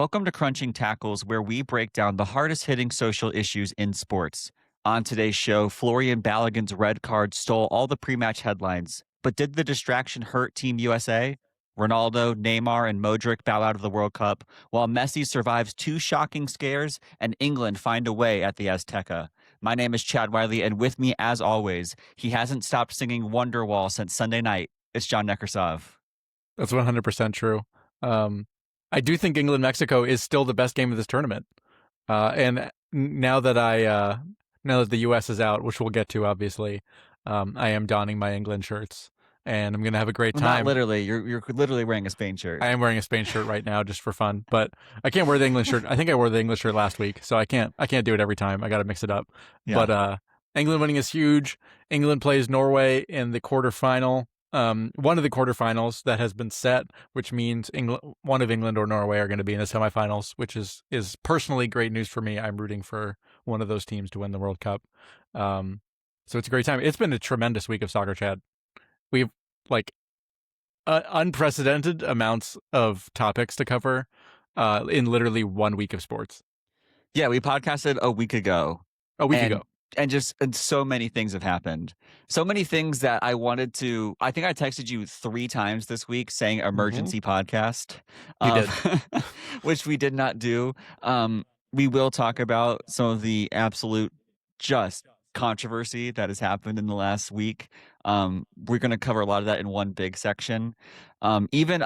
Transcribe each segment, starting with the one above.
Welcome to Crunching Tackles, where we break down the hardest hitting social issues in sports. On today's show, Florian Balogun's red card stole all the pre match headlines. But did the distraction hurt Team USA? Ronaldo, Neymar, and Modric bow out of the World Cup, while Messi survives two shocking scares and England find a way at the Azteca. My name is Chad Wiley, and with me, as always, he hasn't stopped singing Wonderwall since Sunday night. It's John Neckersov. That's 100% true. I do think England-Mexico is still the best game of this tournament. And now that the U.S. is out, which we'll get to, obviously, I am donning my England shirts, and I'm going to have a great time. Not literally. You're literally wearing a Spain shirt. I am wearing a Spain shirt right now just for fun, but I can't wear the England shirt. I think I wore the English shirt last week, so I can't do it every time. I got to mix it up. Yeah. But England winning is huge. England plays Norway in the quarterfinal. One of the quarterfinals that has been set, which means one of England or Norway are going to be in the semifinals, which is personally great news for me. I'm rooting for one of those teams to win the World Cup. So it's a great time. It's been a tremendous week of soccer, Chad. We've unprecedented amounts of topics to cover in literally 1 week of sports. Yeah, we podcasted a week ago. And so many things have happened. So many things that I wanted to. I think I texted you 3 times this week saying emergency podcast. You did. Which we did not do. We will talk about some of the absolute just controversy that has happened in the last week. We're going to cover a lot of that in one big section. Even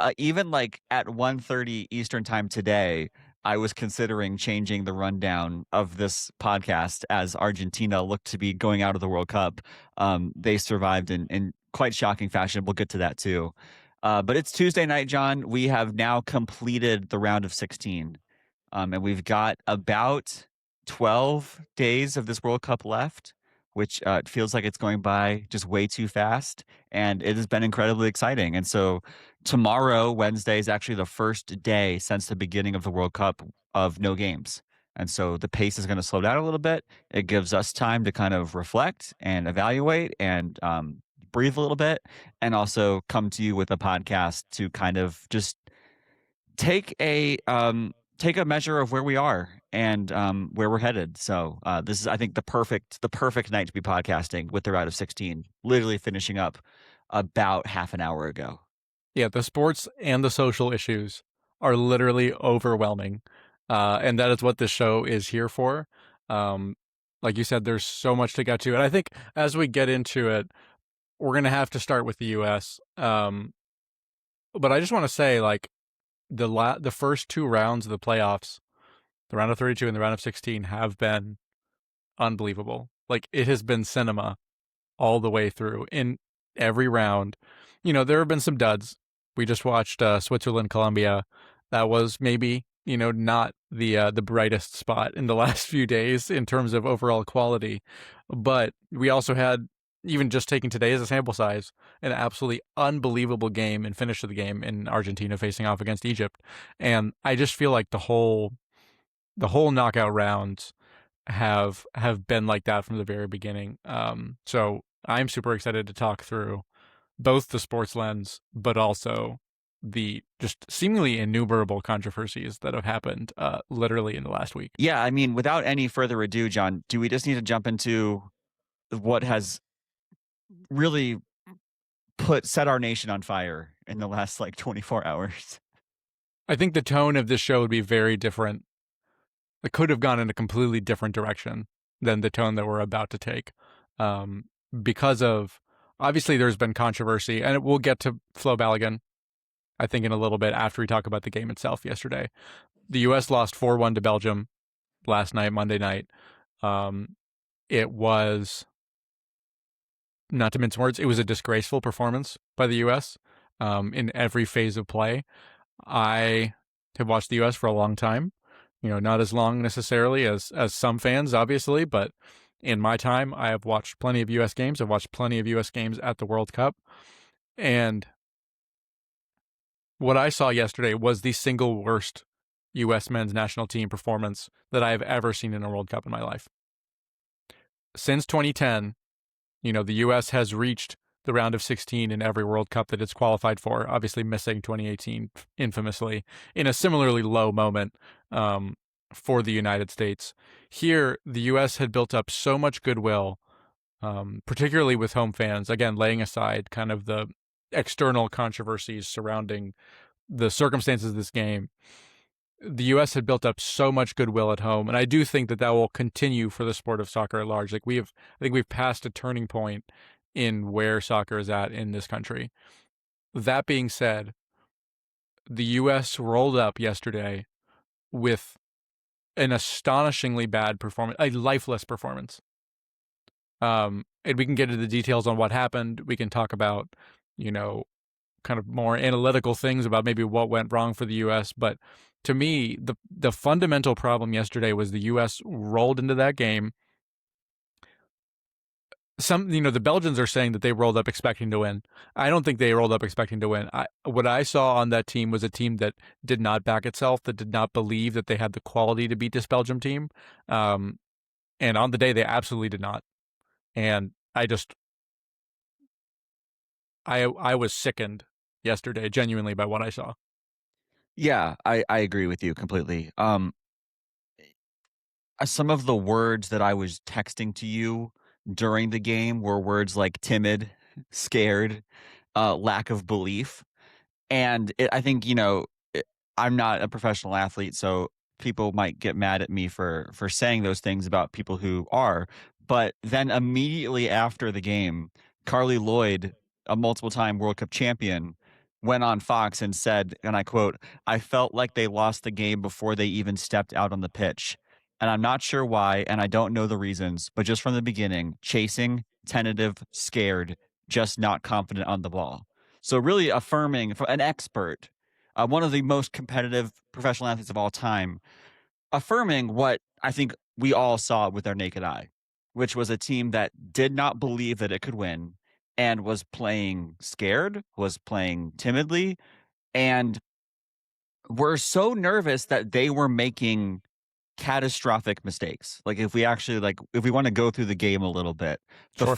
like at 1:30 Eastern time today, I was considering changing the rundown of this podcast as Argentina looked to be going out of the World Cup. They survived in quite shocking fashion. We'll get to that too. But it's Tuesday night, John. We have now completed the round of 16. And we've got about 12 days of this World Cup left, which feels like it's going by just way too fast. And it has been incredibly exciting. And so tomorrow, Wednesday, is actually the first day since the beginning of the World Cup of no games. And so the pace is going to slow down a little bit. It gives us time to kind of reflect and evaluate and breathe a little bit, and also come to you with a podcast to kind of just take a measure of where we are and where we're headed. So this is, I think, the perfect night to be podcasting with the round of 16, literally finishing up about half an hour ago. Yeah, the sports and the social issues are literally overwhelming. And that is what this show is here for. Like you said, there's so much to get to. And I think as we get into it, we're going to have to start with the U.S. But I just want to say, like, the first 2 rounds of the playoffs, the round of 32 and the round of 16, have been unbelievable. Like, it has been cinema all the way through in every round. You know, there have been some duds. We just watched Switzerland, Colombia. That was maybe, not the brightest spot in the last few days in terms of overall quality. But we also had, even just taking today as a sample size, an absolutely unbelievable game and finish of the game in Argentina facing off against Egypt. And I just feel like the whole knockout rounds have been like that from the very beginning. So I'm super excited to talk through both the sports lens, but also the just seemingly innumerable controversies that have happened literally in the last week. Yeah, I mean, without any further ado, John, do we just need to jump into what has really set our nation on fire in the last 24 hours? I think the tone of this show would be very different. It could have gone in a completely different direction than the tone that we're about to take. Because of, obviously there's been controversy, and we'll get to Flo Balogun, I think, in a little bit after we talk about the game itself yesterday. The U.S. lost 4-1 to Belgium last night, Monday night. It was, not to mince words, it was a disgraceful performance by the U.S. In every phase of play. I have watched the U.S. for a long time, not as long necessarily as some fans, obviously, but in my time, I have watched plenty of U.S. games. I've watched plenty of U.S. games at the World Cup. And what I saw yesterday was the single worst U.S. men's national team performance that I have ever seen in a World Cup in my life. Since 2010, the U.S. has reached the round of 16 in every World Cup that it's qualified for, obviously missing 2018 infamously in a similarly low moment for the United States. Here, the U.S. had built up so much goodwill, particularly with home fans, again, laying aside kind of the external controversies surrounding the circumstances of this game. The U.S. had built up so much goodwill at home, and I do think that will continue for the sport of soccer at large. I think we've passed a turning point in where soccer is at in this country. That being said, the U.S. rolled up yesterday with an astonishingly bad performance, a lifeless performance. And we can get into the details on what happened. We can talk about, kind of more analytical things about maybe what went wrong for the U.S. But to me, the fundamental problem yesterday was the U.S. rolled into that game. The Belgians are saying that they rolled up expecting to win. I don't think they rolled up expecting to win. What I saw on that team was a team that did not back itself, that did not believe that they had the quality to beat this Belgium team. And on the day, they absolutely did not. And I was sickened yesterday, genuinely, by what I saw. Yeah, I agree with you completely. Some of the words that I was texting to you during the game were words like timid, scared, lack of belief. And I think, I'm not a professional athlete, so people might get mad at me for saying those things about people who are. But then immediately after the game, Carly Lloyd, a multiple-time World Cup champion, went on Fox and said, and I quote, "I felt like they lost the game before they even stepped out on the pitch. And I'm not sure why, and I don't know the reasons, but just from the beginning, chasing, tentative, scared, just not confident on the ball." So really affirming for an expert, one of the most competitive professional athletes of all time, affirming what I think we all saw with our naked eye, which was a team that did not believe that it could win and was playing scared, was playing timidly, and were so nervous that they were making catastrophic mistakes. Like if we want to go through the game a little bit, Sure.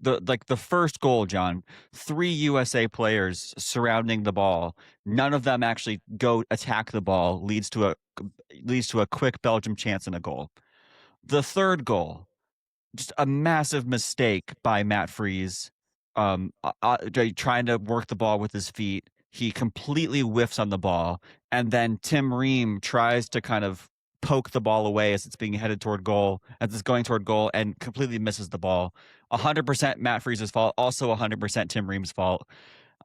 the first goal, John, 3 USA players surrounding the ball, none of them actually go attack the ball, leads to a quick Belgium chance and a goal. The third goal, just a massive mistake by Matt Freese, trying to work the ball with his feet. He completely whiffs on the ball, and then Tim Ream tries to kind of poke the ball away as it's being headed toward goal, as it's going toward goal, and completely misses the ball. 100% Matt Freese's fault, also 100% Tim Ream's fault.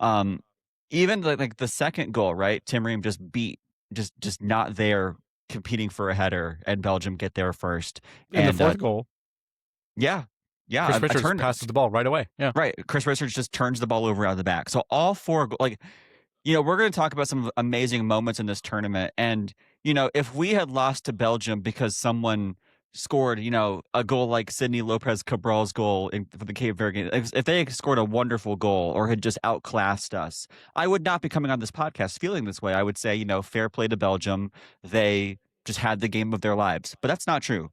Even like the second goal, right? Tim Ream just not there competing for a header, and Belgium get there first. And the And fourth goal, yeah, Chris Richards passes the ball right away. Yeah. right. Chris Richards just turns the ball over out of the back. So all four, we're going to talk about some amazing moments in this tournament. And, if we had lost to Belgium because someone scored, a goal like Sidney Lopez Cabral's goal for the Cape Verde game, if they had scored a wonderful goal or had just outclassed us, I would not be coming on this podcast feeling this way. I would say, fair play to Belgium. They just had the game of their lives. But that's not true.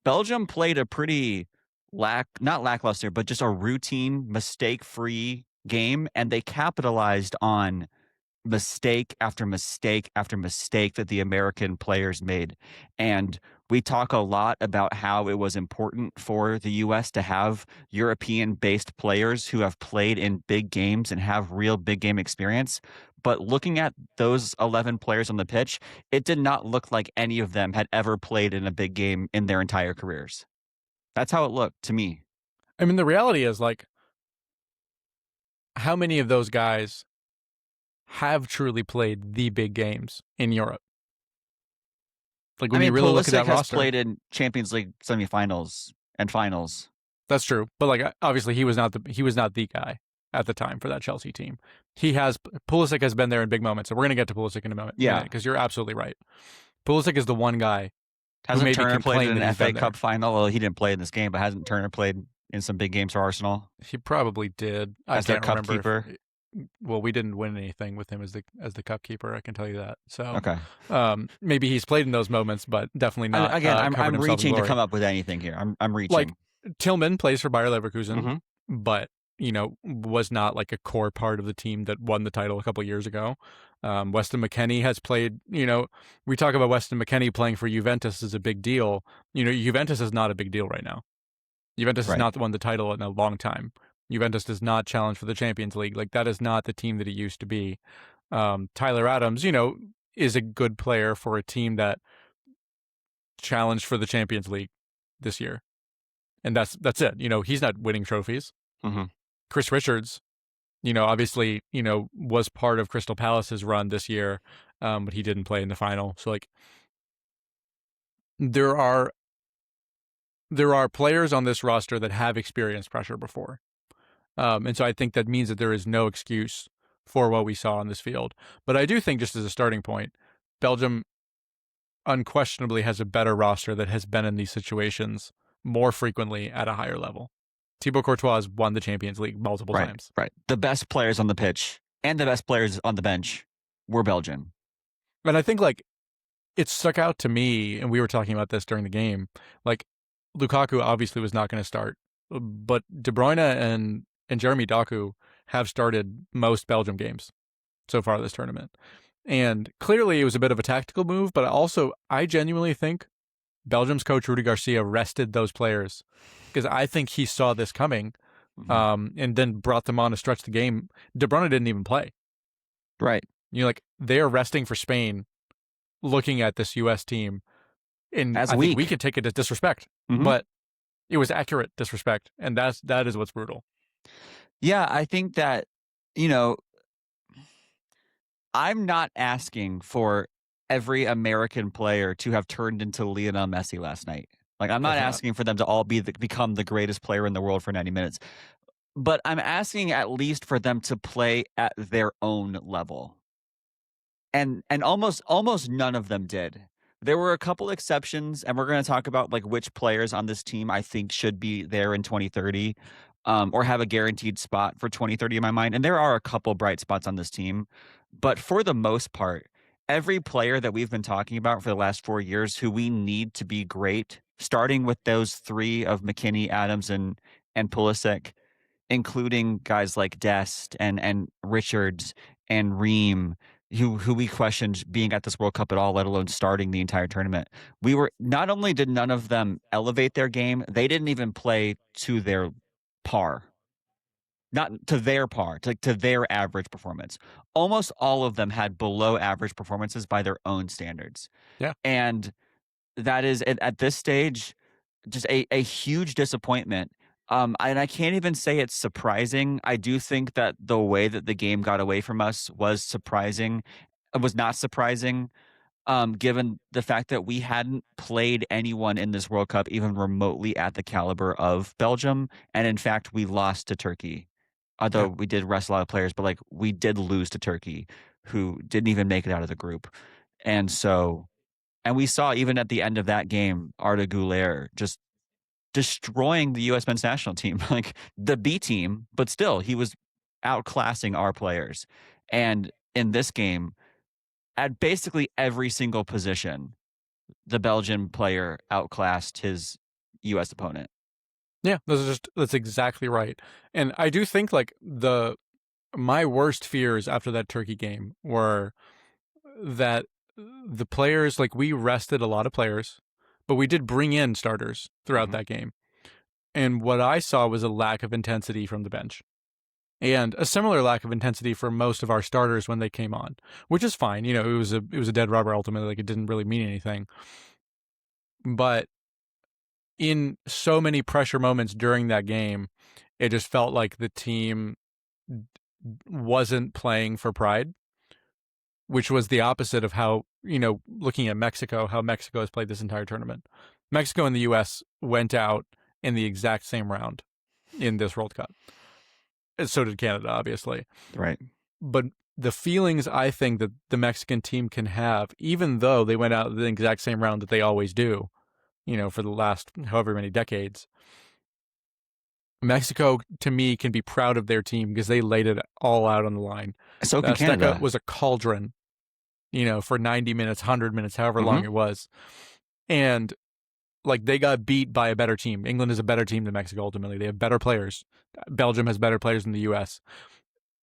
Belgium played a pretty not lackluster, but just a routine, mistake-free game, and they capitalized on mistake after mistake after mistake that the American players made. And we talk a lot about how it was important for the U.S. to have European-based players who have played in big games and have real big game experience. But looking at those 11 players on the pitch, it did not look like any of them had ever played in a big game in their entire careers. That's how it looked to me. I mean, the reality is, like, how many of those guys have truly played the big games in Europe? Like, when you really look at that Pulisic has roster, played in Champions League semifinals and finals. that's true. But like, obviously, he was not the guy at the time for that Chelsea team. Pulisic has been there in big moments, and we're going to get to Pulisic in a minute. Yeah, because you're absolutely right. Pulisic is the one guy. Hasn't Turner played in an FA Cup final? Well, he didn't play in this game, but hasn't Turner played in some big games for Arsenal? He probably did. As their cup keeper. Well, we didn't win anything with him as the cup keeper. I can tell you that. So okay, maybe he's played in those moments, but definitely not. Again, I'm reaching to come up with anything here. I'm reaching. Like, Tillman plays for Bayer Leverkusen, but was not like a core part of the team that won the title a couple years ago. Weston McKennie has played, we talk about Weston McKennie playing for Juventus as a big deal. Juventus is not a big deal right now. Juventus has Right. not won the title in a long time. Juventus does not challenge for the Champions League. Like, that is not the team that it used to be. Tyler Adams, is a good player for a team that challenged for the Champions League this year. And that's it. He's not winning trophies. Mm-hmm. Chris Richards, obviously, was part of Crystal Palace's run this year, but he didn't play in the final. So, like, there are players on this roster that have experienced pressure before. And so I think that means that there is no excuse for what we saw on this field. But I do think, just as a starting point, Belgium unquestionably has a better roster that has been in these situations more frequently at a higher level. Thibaut Courtois has won the Champions League multiple times. Right. The best players on the pitch and the best players on the bench were Belgian. And I think, like, it stuck out to me, and we were talking about this during the game, like, Lukaku obviously was not going to start, but De Bruyne and Jeremy Doku have started most Belgium games so far this tournament. And clearly it was a bit of a tactical move, but also I genuinely think Belgium's coach Rudi Garcia rested those players because I think he saw this coming, and then brought them on to stretch the game. De Bruyne didn't even play. Right. Like, they are resting for Spain, looking at this U.S. team, and As I weak. think we could take it as disrespect, but it was accurate disrespect, and that is what's brutal. Yeah, I think that, I'm not asking for every American player to have turned into Lionel Messi last night. Like, I'm not Definitely not. asking for them to all become the greatest player in the world for 90 minutes. But I'm asking at least for them to play at their own level. And almost none of them did. There were a couple exceptions, and we're going to talk about, like, which players on this team I think should be there in 2030, or have a guaranteed spot for 2030 in my mind. And there are a couple bright spots on this team. But for the most part, every player that we've been talking about for the last 4 years who we need to be great, starting with those three of McKennie, Adams, and Pulisic, including guys like Dest and Richards and Ream, who we questioned being at this World Cup at all, let alone starting the entire tournament. Not only did none of them elevate their game, they didn't even play to their par. Not to their par, to their average performance. Almost all of them had below average performances by their own standards. Yeah. And that is, at this stage, just a huge disappointment. And I can't even say it's surprising. I do think that the way that the game got away from us was surprising. It was not surprising, given the fact that we hadn't played anyone in this World Cup even remotely at the caliber of Belgium. And in fact, we lost to Turkey. Although we did rest a lot of players, but, like, we did lose to Turkey, who didn't even make it out of the group. And we saw, even at the end of that game, Arda Güler just destroying the U.S. men's national team, like the B team, but still, he was outclassing our players. And in this game, at basically every single position, the Belgian player outclassed his U.S. opponent. Yeah, that's exactly right. And I do think, like, my worst fears after that Turkey game were that the players, like, we rested a lot of players, but we did bring in starters throughout that game. And what I saw was a lack of intensity from the bench, and a similar lack of intensity for most of our starters when they came on, which is fine. It was a dead rubber ultimately. Like, it didn't really mean anything. But in so many pressure moments during that game, it just felt like the team wasn't playing for pride, which was the opposite of how, looking at Mexico, how Mexico has played this entire tournament. Mexico and the U.S. went out in the exact same round in this World Cup. And so did Canada, obviously. Right. But the feelings I think that the Mexican team can have, even though they went out the exact same round that they always do, for the last however many decades, Mexico, to me, can be proud of their team because they laid it all out on the line. So can Canada. Azteca was a cauldron, for 90 minutes, 100 minutes, however long it was. And like they got beat by a better team. England is a better team than Mexico ultimately. They have better players. Belgium has better players than the US.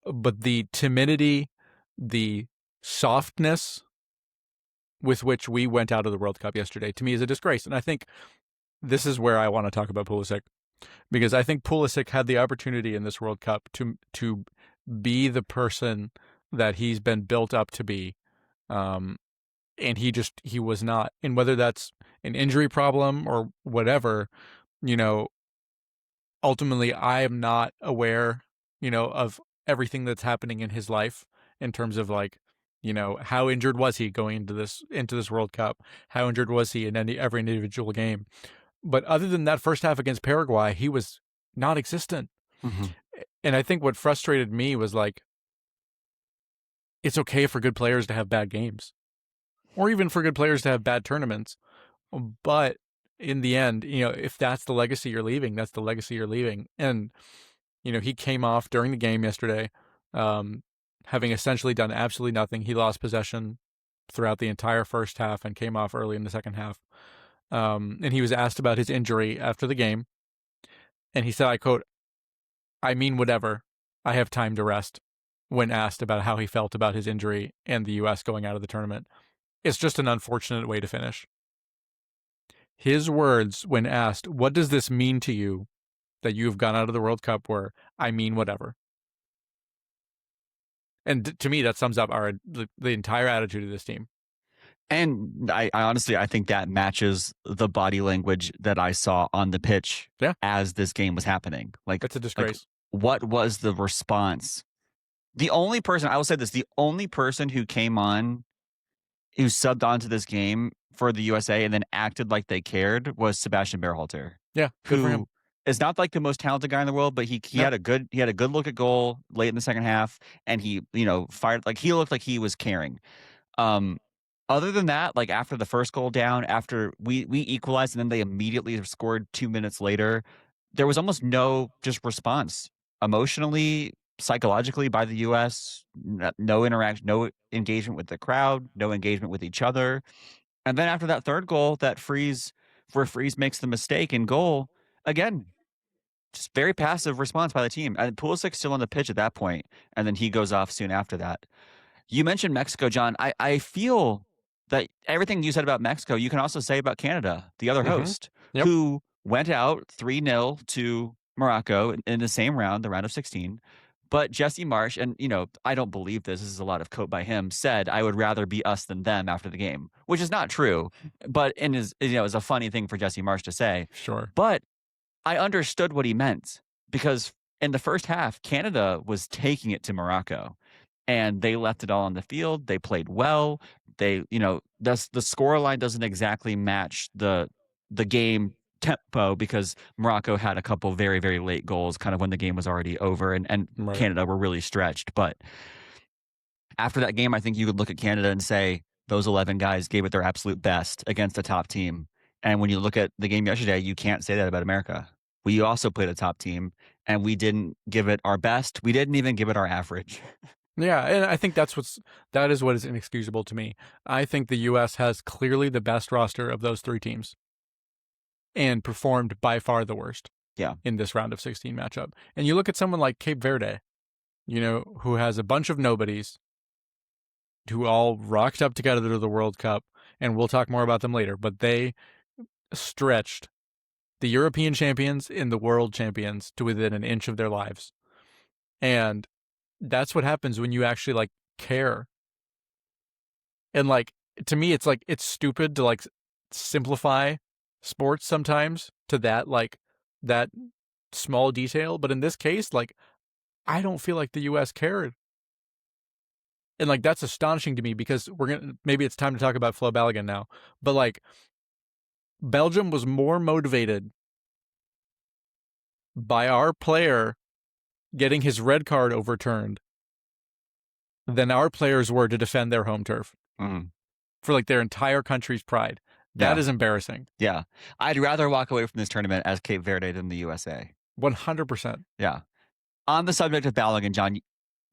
But the timidity, the softness with which we went out of the World Cup yesterday to me is a disgrace. And I think this is where I want to talk about Pulisic, because I think Pulisic had the opportunity in this World Cup to be the person that he's been built up to be. And he was not. And whether that's an injury problem or whatever, you know, ultimately I am not aware, of everything that's happening in his life in terms of like, how injured was he going into this World Cup? How injured was he in every individual game? But other than that first half against Paraguay, he was non-existent. Mm-hmm. And I think what frustrated me was like, it's okay for good players to have bad games, or even for good players to have bad tournaments. But in the end, if that's the legacy you're leaving, that's the legacy you're leaving. And, he came off during the game yesterday, having essentially done absolutely nothing. He lost possession throughout the entire first half and came off early in the second half. And he was asked about his injury after the game. And he said, I quote, "I mean, whatever. I have time to rest," when asked about how he felt about his injury and the U.S. going out of the tournament. It's just an unfortunate way to finish. His words when asked, "What does this mean to you that you've gone out of the World Cup?" were, "I mean, whatever." And to me, that sums up the entire attitude of this team. And I honestly, I think that matches the body language that I saw on the pitch Yeah. as this game was happening. It's a disgrace. What was the response? The only person, I will say this, the only person who came on, who subbed onto this game for the USA and then acted like they cared, was Sebastian Berhalter. Yeah, good for him. Who is not like the most talented guy in the world, but he No. had a good look at goal late in the second half, and he fired, like he looked like he was caring. Other than that, like after the first goal down, after we equalized and then they immediately scored 2 minutes later, there was almost no just response emotionally, psychologically by the US. No interaction, no engagement with the crowd, no engagement with each other. And then after that third goal, where Freeze makes the mistake in goal, again, just very passive response by the team. And Pulisic's still on the pitch at that point, and then he goes off soon after that. You mentioned Mexico, John. I feel that everything you said about Mexico, you can also say about Canada, the other host, Yep. who went out 3-0 to Morocco in the same round, the round of 16. But Jesse Marsch, and I don't believe this is a lot of quote by him, said, "I would rather be us than them" after the game, which is not true, but is a funny thing for Jesse Marsch to say. Sure. But I understood what he meant, because in the first half, Canada was taking it to Morocco, and they left it all on the field. They played well. The score line doesn't exactly match the game tempo, because Morocco had a couple very, very late goals kind of when the game was already over, and Right. Canada were really stretched. But after that game, I think you could look at Canada and say those 11 guys gave it their absolute best against a top team. And when you look at the game yesterday, you can't say that about America. We also played a top team, and we didn't give it our best. We didn't even give it our average. Yeah, and I think that is what is inexcusable to me. I think the U.S. has clearly the best roster of those three teams, and performed by far the worst. Yeah. In this round of 16 matchup. And you look at someone like Cape Verde, who has a bunch of nobodies who all rocked up together to the World Cup, and we'll talk more about them later, but they stretched the European champions and the world champions to within an inch of their lives. And that's what happens when you actually like care. And like, to me, it's like, it's stupid to like simplify sports sometimes to that small detail. But in this case, like, I don't feel like the U.S. cared. And like, that's astonishing to me, because maybe it's time to talk about Flo Balogun now, but like, Belgium was more motivated by our player getting his red card overturned than our players were to defend their home turf for like their entire country's pride. That is embarrassing. Yeah. I'd rather walk away from this tournament as Cape Verde than the USA. 100%. Yeah. On the subject of Balogun, John,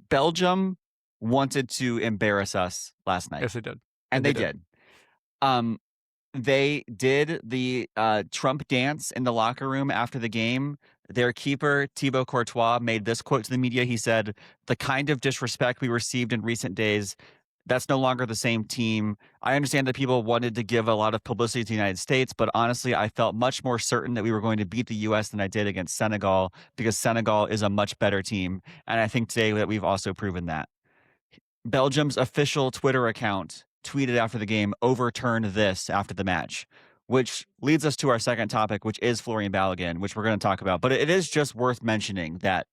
Belgium wanted to embarrass us last night. Yes, they did. And they did. They did the Trump dance in the locker room after the game. Their keeper, Thibaut Courtois, made this quote to the media. He said, "The kind of disrespect we received in recent days, that's no longer the same team. I understand that people wanted to give a lot of publicity to the United States, but honestly, I felt much more certain that we were going to beat the U.S. than I did against Senegal because Senegal is a much better team. And I think today that we've also proven that." Belgium's official Twitter account tweeted after the game, overturned this after the match, which leads us to our second topic, which is Florian Balogun, which we're going to talk about. But it is just worth mentioning that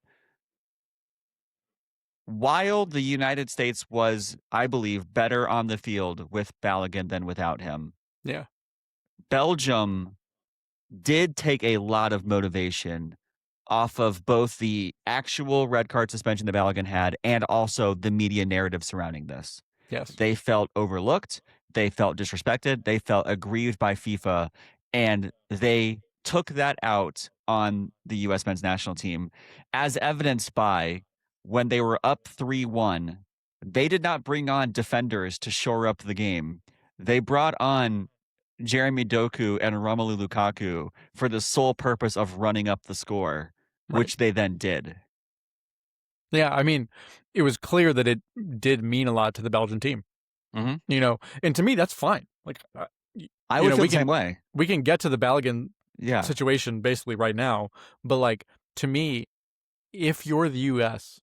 while the United States was, I believe, better on the field with Balogun than without him, Yeah. Belgium did take a lot of motivation off of both the actual red card suspension that Balogun had and also the media narrative surrounding this. Yes. They felt overlooked, they felt disrespected, they felt aggrieved by FIFA, and they took that out on the US men's national team, as evidenced by when they were up 3-1. They did not bring on defenders to shore up the game. They brought on Jeremy Doku and Romelu Lukaku for the sole purpose of running up the score, Right. which they then did. Yeah, I mean, it was clear that it did mean a lot to the Belgian team. Mm-hmm. And to me, that's fine. Like, I would feel we the same can way. get to the Balogun Yeah. situation basically right now, but like to me, if you're the U.S.,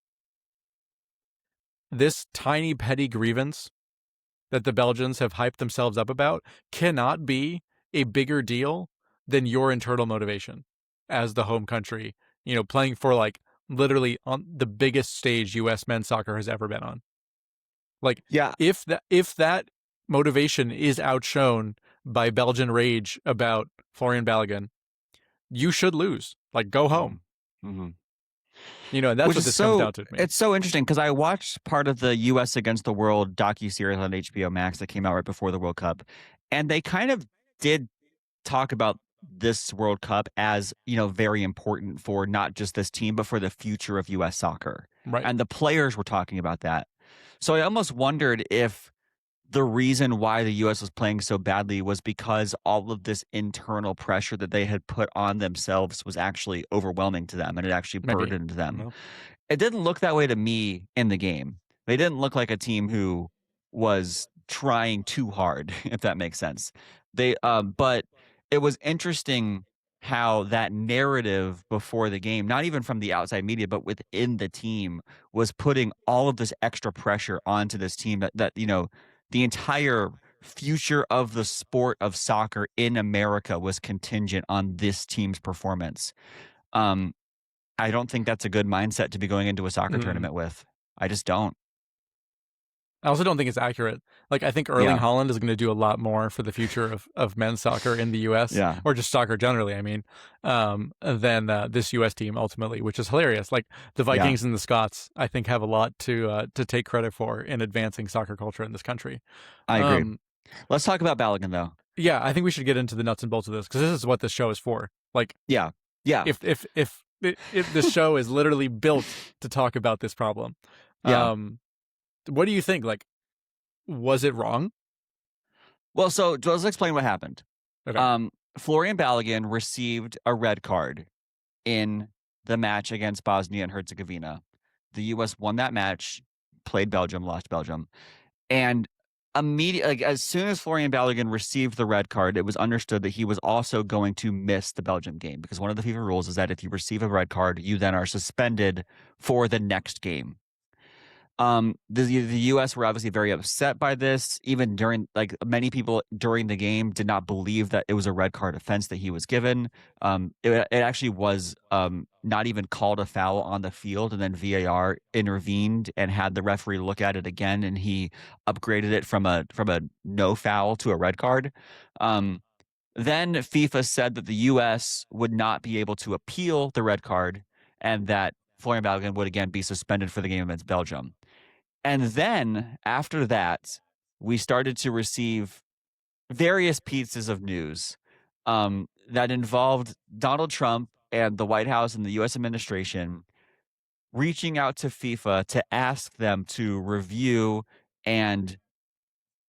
this tiny petty grievance that the Belgians have hyped themselves up about cannot be a bigger deal than your internal motivation as the home country, playing for like literally on the biggest stage US men's soccer has ever been on. Like Yeah. if that motivation is outshone by Belgian rage about Florian Balogun, you should lose. Like go home. Mm-hmm. Mm-hmm. And that's Which what is this comes so down to me. it's so interesting because I watched part of the US Against the World docuseries on HBO Max that came out right before the World Cup. And they kind of did talk about this World Cup as, very important for not just this team, but for the future of US soccer. Right. And the players were talking about that. So I almost wondered if the reason why the US was playing so badly was because all of this internal pressure that they had put on themselves was actually overwhelming to them and it actually Maybe. burdened them. No. It didn't look that way to me in the game. They didn't look like a team who was trying too hard, if that makes sense. But it was interesting how that narrative before the game, not even from the outside media, but within the team, was putting all of this extra pressure onto this team that the entire future of the sport of soccer in America was contingent on this team's performance. Um, I don't think that's a good mindset to be going into a soccer Mm. tournament with. I just don't. I also don't think it's accurate. Like, I think Erling Yeah. Haaland is going to do a lot more for the future of men's soccer in the U.S. Yeah. or just soccer generally. I mean, than this U.S. team ultimately, which is hilarious. Like the Yeah. Vikings and the Scots, I think have a lot to take credit for in advancing soccer culture in this country. I agree. Let's talk about Balogun though. Yeah, I think we should get into the nuts and bolts of this because this is what this show is for. Like, Yeah. Yeah. if this show is literally built to talk about this problem. Yeah. What do you think? Like, was it wrong? Well, so let's explain what happened. Okay. Florian Balogun received a red card in the match against Bosnia and Herzegovina. The U.S. won that match, played Belgium, lost Belgium. And immediately, like, as soon as Florian Balogun received the red card, it was understood that he was also going to miss the Belgium game because one of the FIFA rules is that if you receive a red card, you then are suspended for the next game. The U.S. were obviously very upset by this. Even during, like, many people during the game did not believe that it was a red card offense that he was given. It actually was not even called a foul on the field, and then VAR intervened and had the referee look at it again, and he upgraded it from a no foul to a red card. Then FIFA said that the U.S. would not be able to appeal the red card, and that Florian Balogun would again be suspended for the game against Belgium. And then after that, we started to receive various pieces of news that involved Donald Trump and the White House and the U.S. administration reaching out to FIFA to ask them to review and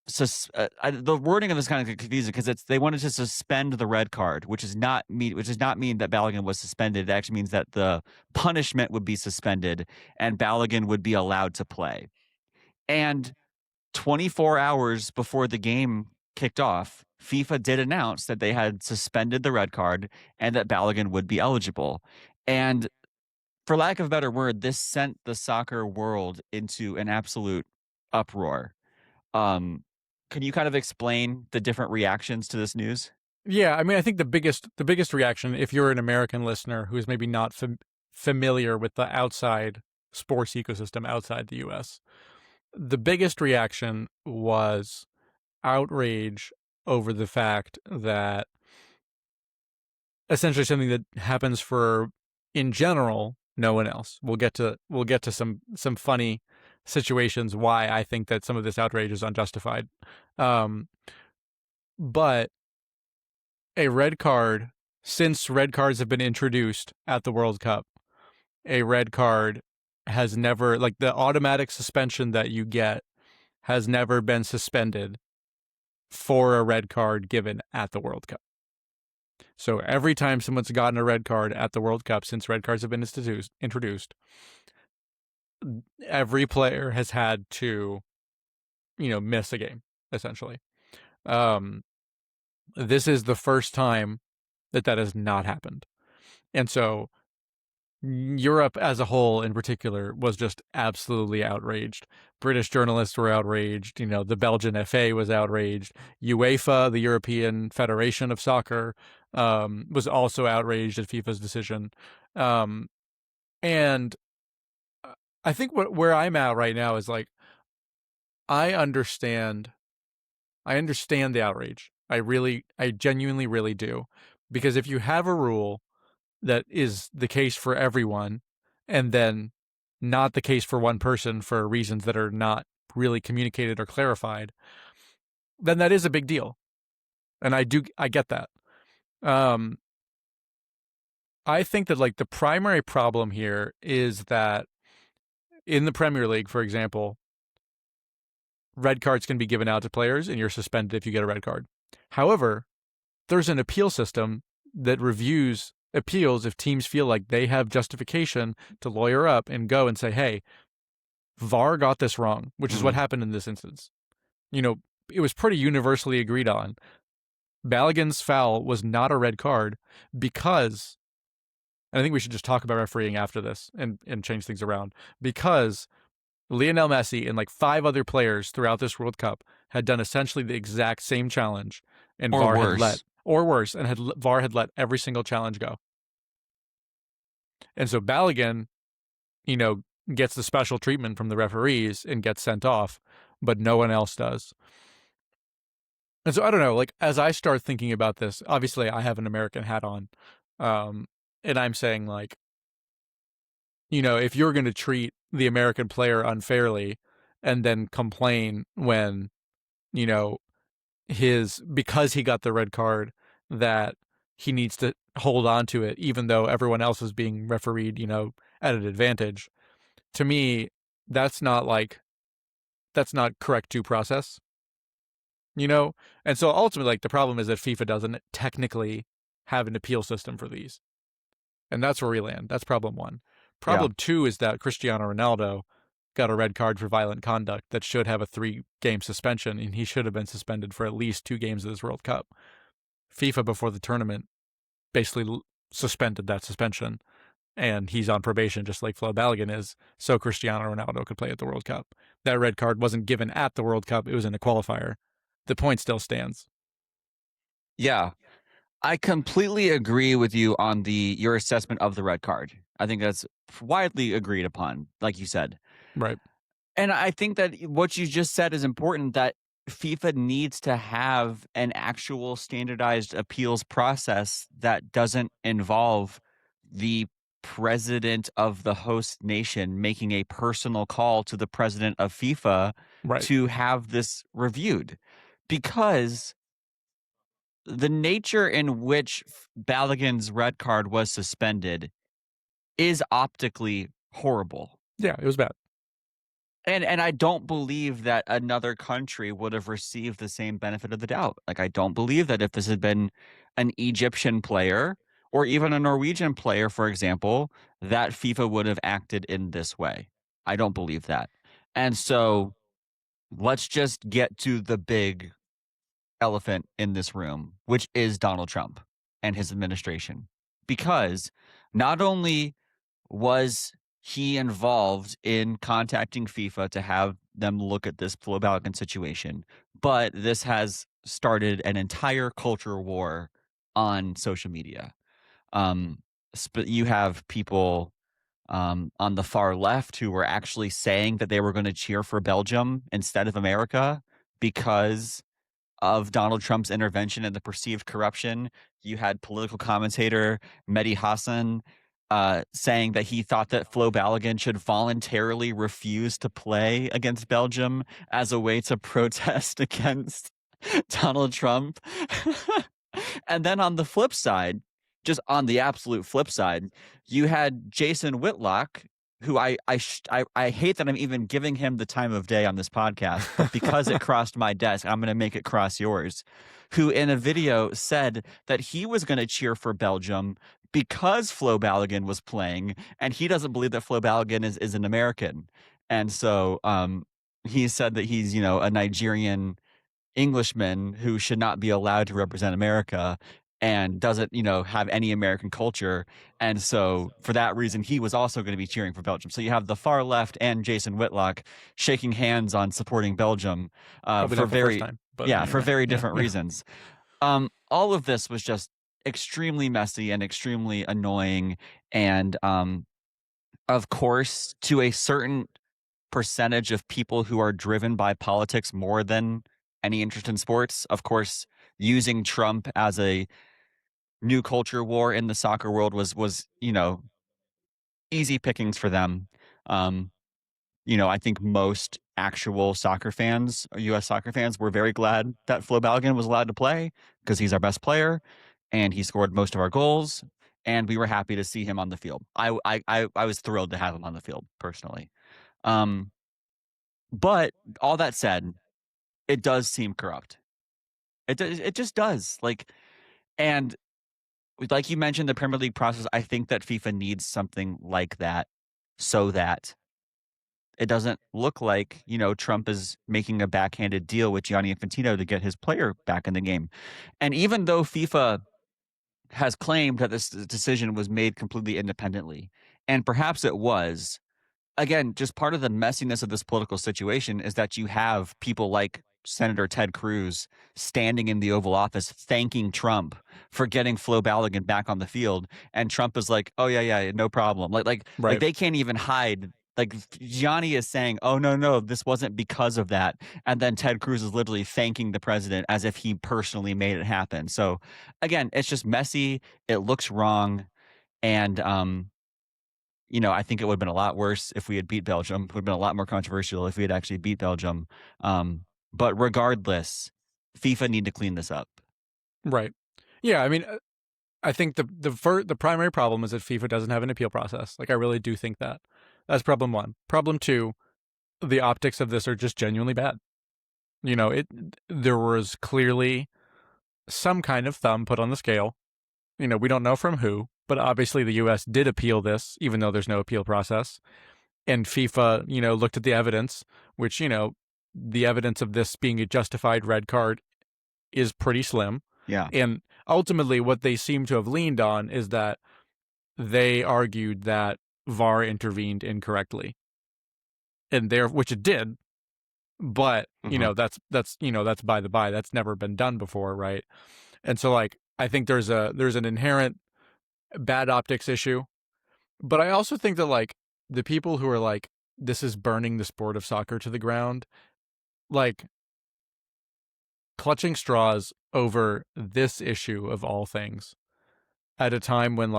the wording of this kind of confusing because they wanted to suspend the red card, which does not mean that Balogun was suspended. It actually means that the punishment would be suspended and Balogun would be allowed to play. And 24 hours before the game kicked off, FIFA did announce that they had suspended the red card and that Balogun would be eligible. And for lack of a better word, this sent the soccer world into an absolute uproar. Um, can you kind of explain the different reactions to this news? Yeah, I mean, I think the biggest reaction, if you're an American listener who is maybe not familiar with the outside sports ecosystem outside the U.S., the biggest reaction was outrage over the fact that essentially something that happens for, in general, no one else. We'll get to some funny situations why I think that some of this outrage is unjustified. Um, but a red card, since red cards have been introduced at the World Cup, a red card has never, like, the automatic suspension that you get has never been suspended for a red card given at the World Cup. So every time someone's gotten a red card at the World Cup since red cards have been introduced, every player has had to, miss a game, essentially. Um, this is the first time that has not happened. And so Europe as a whole, in particular, was just absolutely outraged. British journalists were outraged. The Belgian FA was outraged. UEFA, the European Federation of Soccer, was also outraged at FIFA's decision. And I think where I'm at right now is like, I understand. I understand the outrage. I genuinely, really do, because if you have a rule that is the case for everyone and then not the case for one person for reasons that are not really communicated or clarified, then that is a big deal. And I get that. Um, I think that, like, the primary problem here is that in the Premier League, for example, red cards can be given out to players and you're suspended if you get a red card. However, there's an appeal system that reviews appeals if teams feel like they have justification to lawyer up and go and say, hey, VAR got this wrong, which is what happened in this instance. It was pretty universally agreed on. Balogun's foul was not a red card because, and I think we should just talk about refereeing after this and change things around, because Lionel Messi and like 5 other players throughout this World Cup had done essentially the exact same challenge, and Or VAR had worse. let, or worse, and VAR had let every single challenge go. And so Balogun, gets the special treatment from the referees and gets sent off, but no one else does. And so I don't know, like, as I start thinking about this, obviously I have an American hat on. And I'm saying, like, if you're going to treat the American player unfairly and then complain when, you know, because he got the red card, that he needs to hold on to it, even though everyone else is being refereed, at an advantage. To me, that's not correct due process, And so ultimately, like, the problem is that FIFA doesn't technically have an appeal system for these. And that's where we land. That's problem 1. Yeah. Problem 2 is that Cristiano Ronaldo got a red card for violent conduct that should have a 3-game suspension, and he should have been suspended for at least 2 games of this World Cup. FIFA, before the tournament, basically suspended that suspension, and he's on probation just like Flo Balogun is, so Cristiano Ronaldo could play at the World Cup. That red card wasn't given at the World Cup, it was in a qualifier. The point still stands. Yeah. I completely agree with you on your assessment of the red card. I think that's widely agreed upon, like you said. Right. And I think that what you just said is important, that FIFA needs to have an actual standardized appeals process that doesn't involve the president of the host nation making a personal call to the president of FIFA Right. to have this reviewed. Because the nature in which Balogun's red card was suspended is optically horrible. Yeah, it was bad. And I don't believe that another country would have received the same benefit of the doubt. Like, I don't believe that if this had been an Egyptian player or even a Norwegian player, for example, that FIFA would have acted in this way. I don't believe that. And so let's just get to the big elephant in this room, which is Donald Trump and his administration. Because not only was he involved in contacting FIFA to have them look at this Flo Balogun situation, but this has started an entire culture war on social media. You have people on the far left who were actually saying that they were going to cheer for Belgium instead of America because of Donald Trump's intervention and the perceived corruption. You had political commentator Mehdi Hassan saying that he thought that Flo Balogun should voluntarily refuse to play against Belgium as a way to protest against Donald Trump. And then on the flip side, just on the absolute flip side, you had Jason Whitlock, who I hate that I'm even giving him the time of day on this podcast, but because it crossed my desk, I'm going to make it cross yours, who in a video said that he was going to cheer for Belgium because Flo Balogun was playing, and he doesn't believe that Flo Balogun is an American. And so he said that he's, a Nigerian Englishman who should not be allowed to represent America and doesn't, have any American culture. And so for that reason, he was also going to be cheering for Belgium. So you have the far left and Jason Whitlock shaking hands on supporting Belgium Probably for not the first very, time, but yeah, for anyway. very Yeah, different yeah. reasons. All of this was just extremely messy and extremely annoying. And of course, to a certain percentage of people who are driven by politics more than any interest in sports, of course, using Trump as a new culture war in the soccer world was easy pickings for them. Um, I think most actual soccer fans, U.S. soccer fans, were very glad that Flo Balogun was allowed to play because he's our best player and he scored most of our goals, and we were happy to see him on the field. I was thrilled to have him on the field personally. Um, but all that said, it does seem corrupt. It just does. And like you mentioned, the Premier League process, I think that FIFA needs something like that so that it doesn't look like, Trump is making a backhanded deal with Gianni Infantino to get his player back in the game. And even though FIFA has claimed that this decision was made completely independently, and perhaps it was, again, just part of the messiness of this political situation is that you have people like Senator Ted Cruz standing in the Oval Office thanking Trump for getting Flo Balogun back on the field, and Trump is like, "Oh yeah, no problem." Like Right. they can't even hide. Like Gianni is saying, "Oh no, this wasn't because of that," and then Ted Cruz is literally thanking the president as if he personally made it happen. So, again, it's just messy. It looks wrong, and I think it would have been a lot worse if we had beat Belgium. It would have been a lot more controversial if we had actually beat Belgium. But regardless, FIFA need to clean this up. Right. Yeah, I mean, I think the primary problem is that FIFA doesn't have an appeal process. Like, I really do think that. That's problem one. Problem two, the optics of this are just genuinely bad. There was clearly some kind of thumb put on the scale. We don't know from who, but obviously the US did appeal this, even though there's no appeal process. And FIFA, looked at the evidence, which, the evidence of this being a justified red card is pretty slim. Yeah. And ultimately, what they seem to have leaned on is that they argued that VAR intervened incorrectly, and which it did. But that's by the by. That's never been done before, right? And so, I think there's an inherent bad optics issue, but I also think that the people who are like, this is burning the sport of soccer to the ground, like clutching straws over this issue of all things at a time when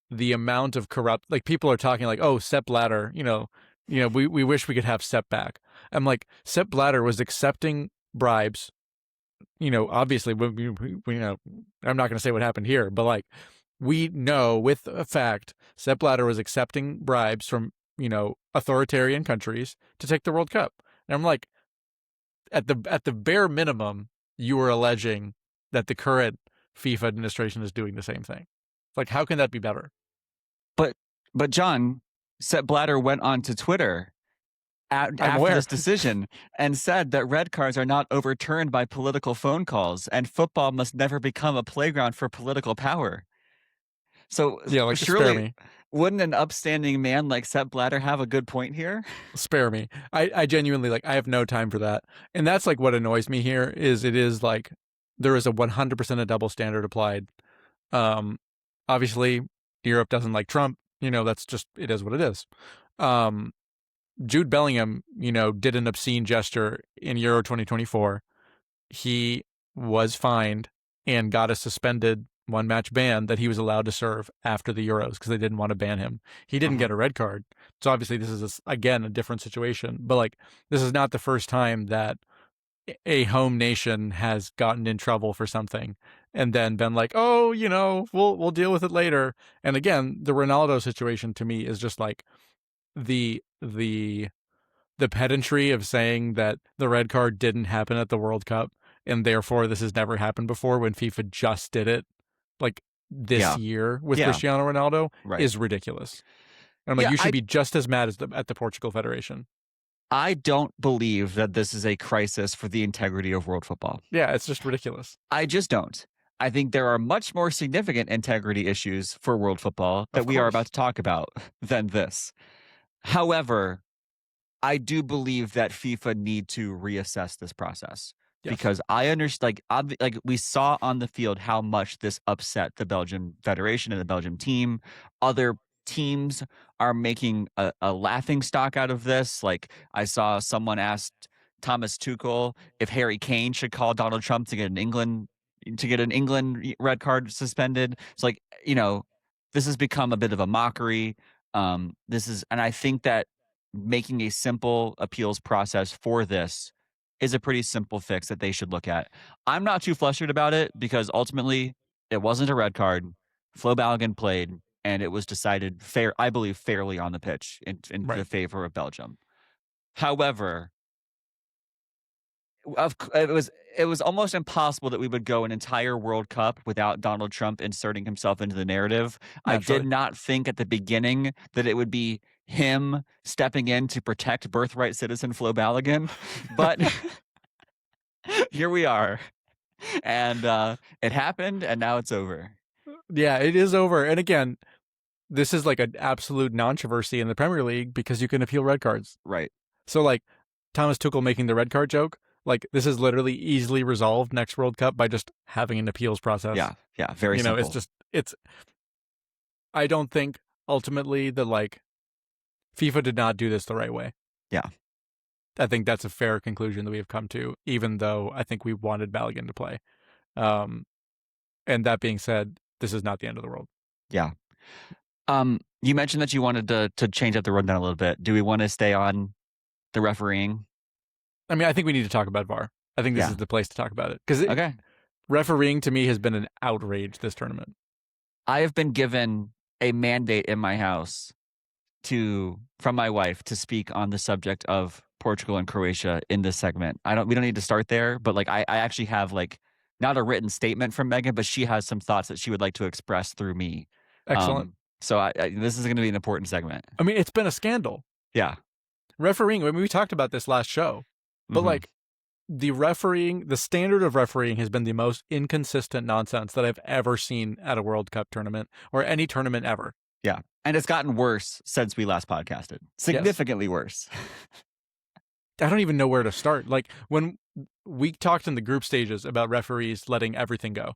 the amount of corrupt, people are talking oh, Sepp Blatter, we wish we could have Sepp back. I'm like, Sepp Blatter was accepting bribes. Obviously, we I'm not going to say what happened here, but we know with a fact Sepp Blatter was accepting bribes from authoritarian countries to take the World Cup. And I'm like, at the bare minimum, you are alleging that the current FIFA administration is doing the same thing. Like, how can that be better? But John, Sepp Blatter went on to Twitter I'm after aware. this decision and said that red cards are not overturned by political phone calls, and football must never become a playground for political power. So Yeah, like, spare surely, me. wouldn't an upstanding man like Sepp Blatter have a good point here? Spare me. I genuinely, like, I have no time for that. And that's like what annoys me here is it is like there is a 100% a double standard applied. Obviously Europe doesn't like Trump, that's just, it is what it is. Jude Bellingham, did an obscene gesture in Euro 2024. He was fined and got a suspended one-match ban that he was allowed to serve after the Euros because they didn't want to ban him. He didn't get a red card. So obviously this is, again, a different situation. But, like, this is not the first time that a home nation has gotten in trouble for something and then been like, oh, we'll deal with it later. And again, the Ronaldo situation to me is just like the pedantry of saying that the red card didn't happen at the World Cup and therefore this has never happened before when FIFA just did it like this Yeah. year with Yeah. Cristiano Ronaldo Right. is ridiculous. And I'm like, Yeah, you should be just as mad as at the Portugal Federation. I don't believe that this is a crisis for the integrity of world football. Yeah, it's just ridiculous. I just don't. I think there are much more significant integrity issues for world football that we are about to talk about than this. However, I do believe that FIFA need to reassess this process. Yes. Because I understand, like we saw on the field how much this upset the Belgian Federation and the Belgium team. Other teams are making a laughing stock out of this. Like, I saw someone asked Thomas Tuchel if Harry Kane should call Donald Trump to get an England red card suspended. It's like, this has become a bit of a mockery. And I think that making a simple appeals process for this is a pretty simple fix that they should look at. I'm not too flustered about it because ultimately it wasn't a red card. Flo Balogun played, and it was decided I believe fairly on the pitch in Right. the favor of Belgium. However, it was almost impossible that we would go an entire World Cup without Donald Trump inserting himself into the narrative. I did not think at the beginning that it would be him stepping in to protect birthright citizen Flo Balogun, but here we are. And it happened, and now it's over. Yeah, it is over. And again, this is like an absolute controversy in the Premier League because you can appeal red cards. Right. So, like, Thomas Tuchel making the red card joke, like, this is literally easily resolved next World Cup by just having an appeals process. Yeah, very simple. I don't think ultimately that, like, FIFA did not do this the right way. Yeah. I think that's a fair conclusion that we have come to, even though I think we wanted Balogun to play. And that being said, this is not the end of the world. Yeah. You mentioned that you wanted to change up the rundown a little bit. Do we want to stay on the refereeing? I mean, I think we need to talk about VAR. I think this is the place to talk about it. Because refereeing to me has been an outrage this tournament. I have been given a mandate in my house from my wife to speak on the subject of Portugal and Croatia in this segment. We don't need to start there, but like I actually have like not a written statement from Megan, but she has some thoughts that she would like to express through me. Excellent. So this is going to be an important segment. I mean, it's been a scandal. Yeah. Refereeing, I mean, we talked about this last show, but like the standard of refereeing has been the most inconsistent nonsense that I've ever seen at a World Cup tournament or any tournament ever. Yeah. And it's gotten worse since we last podcasted. Significantly worse. I don't even know where to start. Like, when we talked in the group stages about referees letting everything go,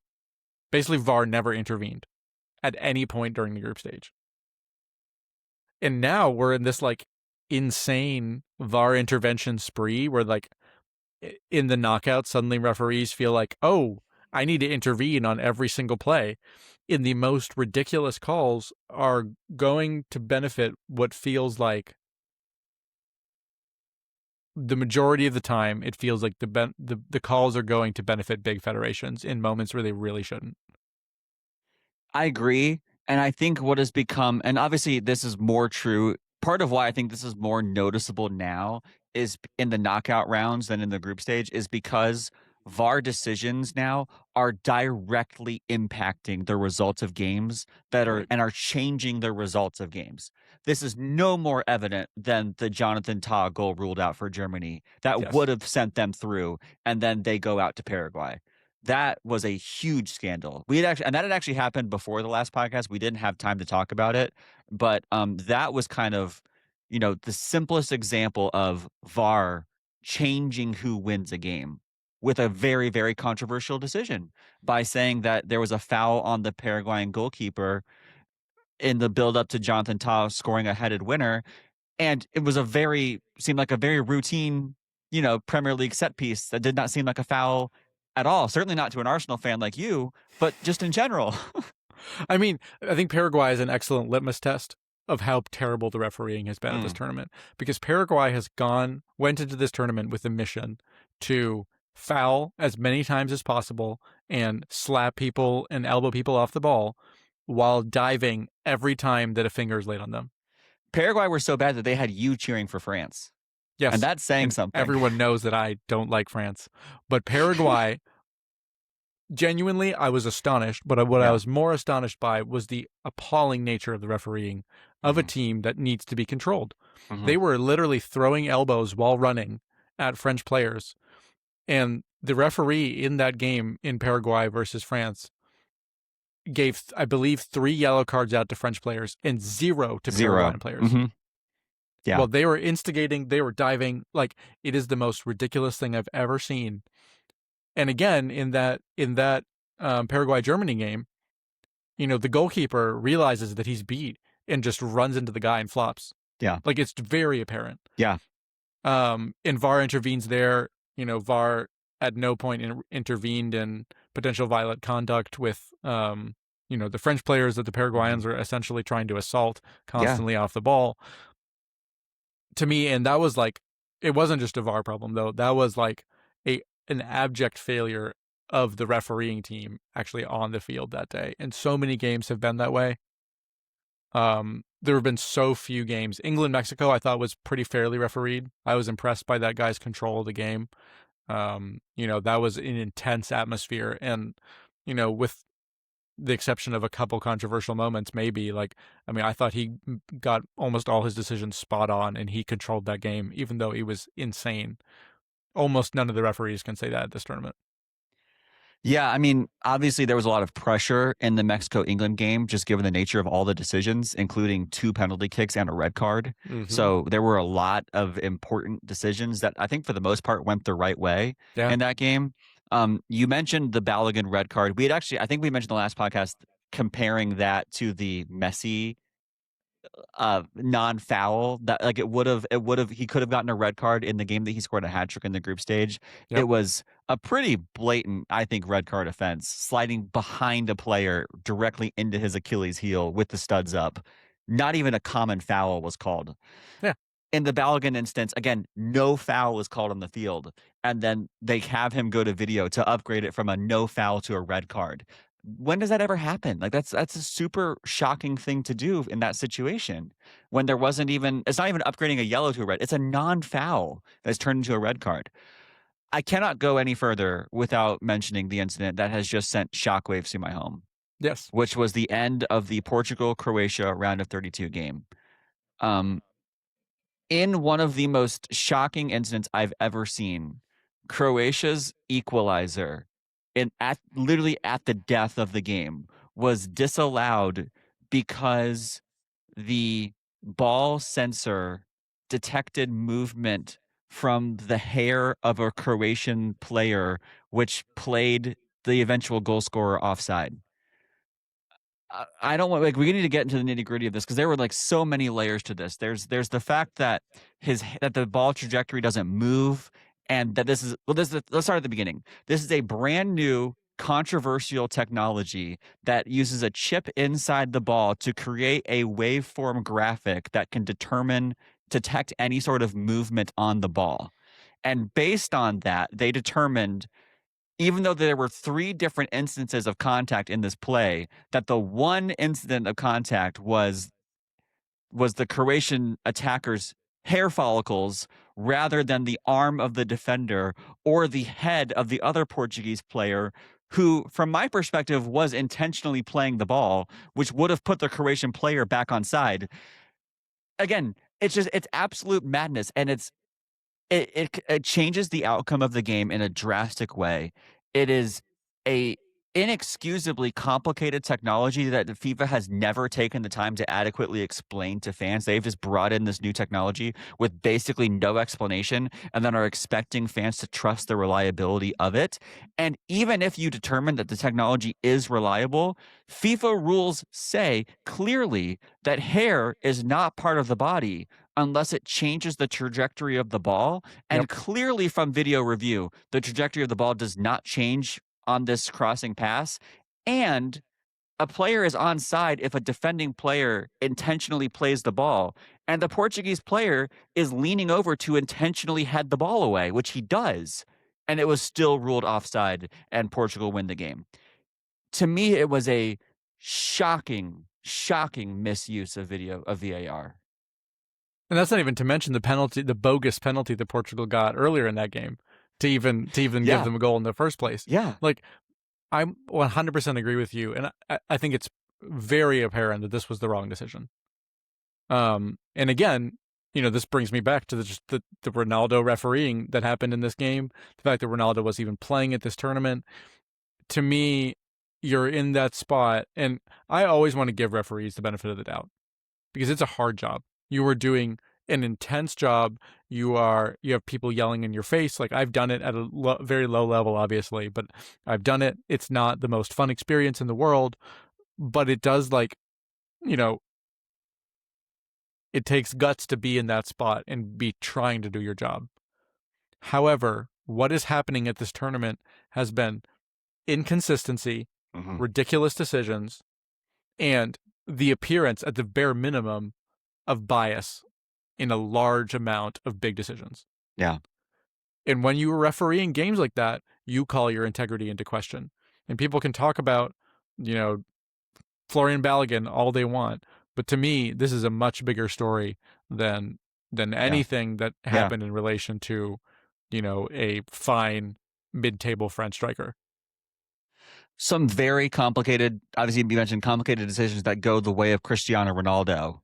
basically VAR never intervened at any point during the group stage. And now we're in this like insane VAR intervention spree where, like, in the knockout, suddenly referees feel like, oh, I need to intervene on every single play. In the most ridiculous calls are going to benefit what feels like the majority of the time. It feels like the calls are going to benefit big federations in moments where they really shouldn't. I agree. And I think what has become, and obviously this is more true part of why I think this is more noticeable now is in the knockout rounds than in the group stage is because VAR decisions now are directly impacting the results of games that are Right. and are changing the results of games. This is no more evident than the Jonathan Tah goal ruled out for Germany that Yes. would have sent them through, and then they go out to Paraguay. That was a huge scandal. We had actually, and that had actually happened before the last podcast. We didn't have time to talk about it, but that was kind of, the simplest example of VAR changing who wins a game with a very, very controversial decision by saying that there was a foul on the Paraguayan goalkeeper in the build up to Jonathan Tah scoring a headed winner. And it was seemed like a very routine, Premier League set piece that did not seem like a foul at all. Certainly not to an Arsenal fan like you, but just in general. I mean, I think Paraguay is an excellent litmus test of how terrible the refereeing has been at this Mm. tournament, because Paraguay went into this tournament with a mission to foul as many times as possible and slap people and elbow people off the ball while diving every time that a finger is laid on them. Paraguay were so bad that they had you cheering for France. And Yes, that's saying and something. everyone knows that I don't like France, but Paraguay, genuinely, I was astonished. But what I Yeah. was more astonished by was the appalling nature of the refereeing of a Hmm. team that needs to be controlled. Hmm. They were literally throwing elbows while running at French players. And the referee in that game in Paraguay versus France gave, I believe, 3 yellow cards out to French players and 0 to Zero. Paraguayan players. Hmm. Yeah. Well, they were instigating, they were diving. Like, it is the most ridiculous thing I've ever seen. And again, in that Paraguay Germany game, the goalkeeper realizes that he's beat and just runs into the guy and flops. Yeah. Like, it's very apparent. Yeah. And VAR intervenes there. VAR at no point intervened in potential violent conduct with, the French players that the Hmm. Paraguayans are essentially trying to assault Yeah. constantly off the ball. To me, and that was like, it wasn't just a VAR problem though. That was like an abject failure of the refereeing team actually on the field that day. And so many games have been that way. There have been so few games. England, Mexico, I thought was pretty fairly refereed. I was impressed by that guy's control of the game. That was an intense atmosphere. And, with the exception of a couple controversial moments, maybe, like, I mean, I thought he got almost all his decisions spot on and he controlled that game, even though he was insane. Almost none of the referees can say that at this tournament. Yeah, I mean, obviously there was a lot of pressure in the Mexico-England game, just given the nature of all the decisions, including 2 penalty kicks and a red card. Mm-hmm. So there were a lot of important decisions that I think for the most part went the right way Yeah. in that game. You mentioned the Balogun red card. We had actually, I think we mentioned the last podcast comparing that to the Messi non-foul that like it would have he could have gotten a red card in the game that he scored a hat trick in the group stage. It Yep. was a pretty blatant, I think, red card offense, sliding behind a player directly into his Achilles heel with the studs up. Not even a common foul was called. Yeah. In the Balogun instance, again, no foul was called on the field. And then they have him go to video to upgrade it from a no foul to a red card. When does that ever happen? Like that's a super shocking thing to do in that situation when there wasn't even it's not even upgrading a yellow to a red. It's a non-foul that's turned into a red card. I cannot go any further without mentioning the incident that has just sent shockwaves through my home, Yes. which was the end of the Portugal-Croatia round of 32 game. Um, in one of the most shocking incidents I've ever seen, Croatia's equalizer literally at the death of the game was disallowed because the ball sensor detected movement from the hair of a Croatian player, which played the eventual goal scorer offside. I don't want like we need to get into the nitty gritty of this because there were like so many layers to this. There's the fact that that the ball trajectory doesn't move, and that this is well. Let's start at the beginning. This is a brand new controversial technology that uses a chip inside the ball to create a waveform graphic that can detect any sort of movement on the ball. And based on that, they determined even though there were 3 different instances of contact in this play, that the one incident of contact was was the Croatian attacker's hair follicles rather than the arm of the defender or the head of the other Portuguese player who, from my perspective, was intentionally playing the ball, which would have put the Croatian player back on side. Again, it's absolute madness, and it changes the outcome of the game in a drastic way. It is a inexcusably complicated technology that FIFA has never taken the time to adequately explain to fans. They've just brought in this new technology with basically no explanation and then are expecting fans to trust the reliability of it. And even if you determine that the technology is reliable, FIFA rules say clearly that hair is not part of the body unless it changes the trajectory of the ball. Yep. And clearly, from video review, the trajectory of the ball does not change on this crossing pass. And a player is onside if a defending player intentionally plays the ball. And the Portuguese player is leaning over to intentionally head the ball away, which he does. And it was still ruled offside, and Portugal win the game. To me, it was a shocking misuse of VAR. And that's not even to mention the bogus penalty that Portugal got earlier in that game to even give them a goal in the first place. Yeah. Like, I 100% agree with you, and I think it's very apparent that this was the wrong decision. And again, this brings me back to the Ronaldo refereeing that happened in this game. The fact that Ronaldo was even playing at this tournament. To me, you're in that spot, and I always want to give referees the benefit of the doubt because it's a hard job. You are doing an intense job. You have people yelling in your face. Like, I've done it at a very low level, obviously, but I've done it. It's not the most fun experience in the world, but it does, it takes guts to be in that spot and be trying to do your job. However, what is happening at this tournament has been inconsistency, ridiculous decisions, and the appearance, at the bare minimum, of bias in a large amount of big decisions. Yeah. And when you are refereeing games like that, you call your integrity into question. And people can talk about, Florian Balogun all they want, but to me, this is a much bigger story than anything that happened in relation to, a fine mid-table French striker. Some very complicated, obviously you mentioned complicated decisions that go the way of Cristiano Ronaldo,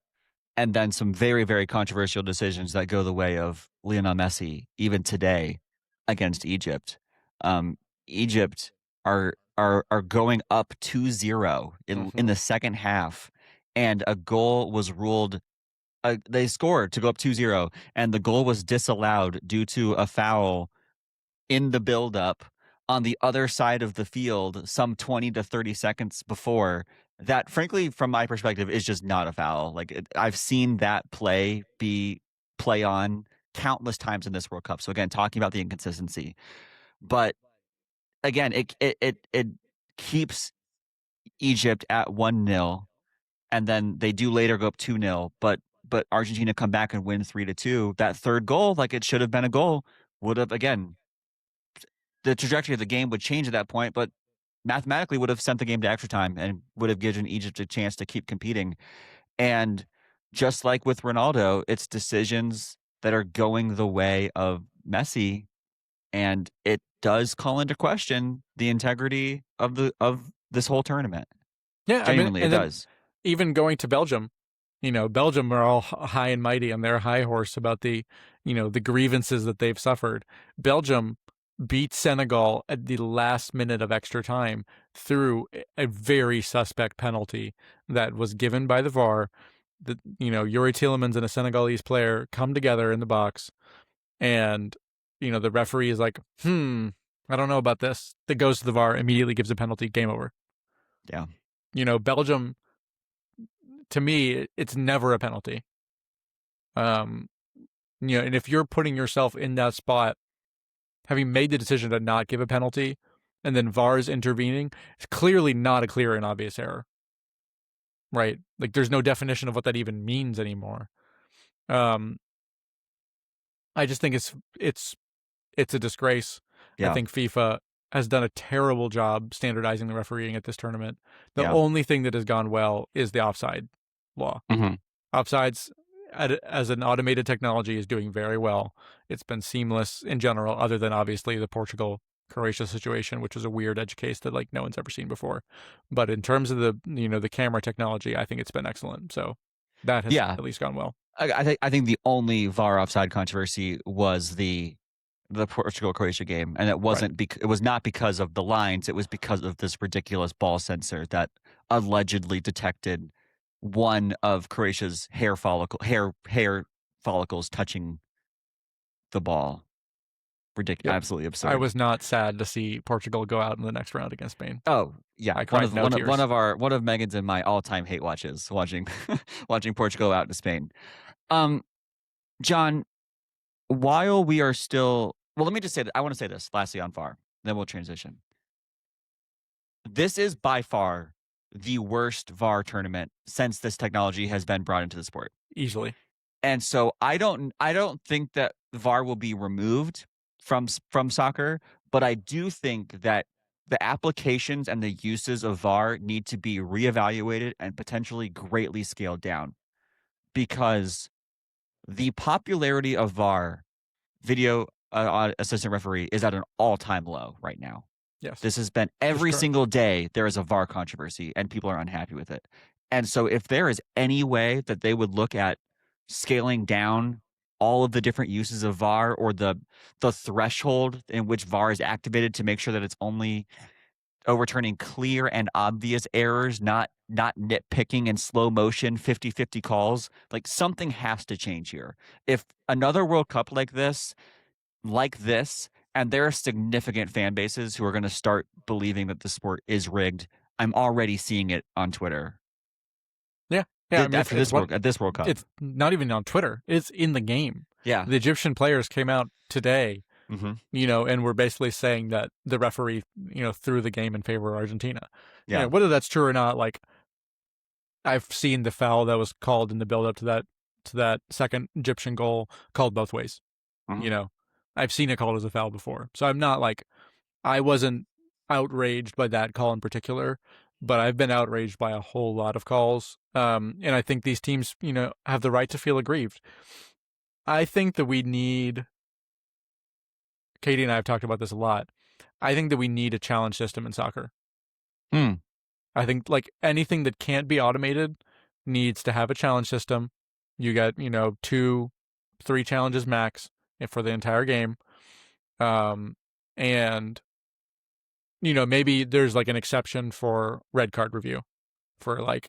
and then some very, very controversial decisions that go the way of Lionel Messi, even today against Egypt. Egypt are going up 2-0 in the second half, and a goal was ruled. They scored to go up 2-0, and the goal was disallowed due to a foul in the buildup on the other side of the field some 20 to 30 seconds before. That, frankly, from my perspective, is just not a foul. Like, I've seen that play on countless times in this World Cup. So again, talking about the inconsistency, but again, it keeps Egypt at 1-0, and then they do later go up 2-0. But Argentina come back and win 3-2. That third goal, like it should have been a goal, would have, again, the trajectory of the game would change at that point, but mathematically would have sent the game to extra time and would have given Egypt a chance to keep competing. And just like with Ronaldo, it's decisions that are going the way of Messi, and it does call into question the integrity of this whole tournament. Yeah, Genuinely, it does. Even going to Belgium, Belgium are all high and mighty on their high horse about the grievances that they've suffered. Belgium beat Senegal at the last minute of extra time through a very suspect penalty that was given by the VAR. That Yuri Tielemans and a Senegalese player come together in the box, and the referee is like, I don't know about this. That goes to the VAR, immediately gives a penalty, game over. Yeah. Belgium, to me, it's never a penalty. And if you're putting yourself in that spot, having made the decision to not give a penalty, and then VAR's intervening, it's clearly not a clear and obvious error. Right? Like, there's no definition of what that even means anymore. I just think it's a disgrace. Yeah. I think FIFA has done a terrible job standardizing the refereeing at this tournament. The only thing that has gone well is the offside law. Offsides as an automated technology is doing very well. It's been seamless in general, other than obviously the Portugal Croatia situation, which was a weird edge case that like no one's ever seen before. But in terms of the camera technology, I think it's been excellent. So that has Yeah, at least gone well. I think the only VAR offside controversy was the Portugal Croatia game, and Right. it was not because of the lines. It was because of this ridiculous ball sensor that allegedly detected one of Croatia's hair follicles touching the ball. Ridiculous, Yep. absolutely I absurd. was not sad to see Portugal go out in the next round against Spain. Oh yeah, I cried no tears. one of Megan's and my all time hate watches watching watching Portugal out to Spain. Um, John, while we are still well, let me just say that I want to say this lastly on VAR, then we'll transition. This is by far the worst VAR tournament since this technology has been brought into the sport. Easily. And so I don't think that VAR will be removed from soccer, but I do think that the applications and the uses of VAR need to be reevaluated and potentially greatly scaled down because the popularity of VAR, video assistant referee, is at an all-time low right now. Yes. This has been Just every correct. single day there is a VAR controversy and people are unhappy with it. And so if there is any way that they would look at scaling down all of the different uses of VAR or the threshold in which VAR is activated to make sure that it's only overturning clear and obvious errors, not nitpicking and slow motion 50-50 calls, like something has to change here. If another World Cup like this, and there are significant fan bases who are going to start believing that the sport is rigged. I'm already seeing it on Twitter. Yeah. Yeah. I mean, After this at this World Cup. it's not even on Twitter. It's in the game. Yeah. The Egyptian players came out today, Hmm. and were basically saying that the referee, threw the game in favor of Argentina. Yeah. Whether that's true or not, like I've seen the foul that was called in the build up to that second Egyptian goal called both ways. Hmm. You know, I've seen it called as a foul before. So I'm not like I wasn't outraged by that call in particular, but I've been outraged by a whole lot of calls. And I think these teams, have the right to feel aggrieved. I think that we need, Katie and I have talked about this a lot. I think that we need a challenge system in soccer. Hmm. I think like anything that can't be automated needs to have a challenge system. You get, 2, 3 challenges max for the entire game. Um, and maybe there's like an exception for red card review for like,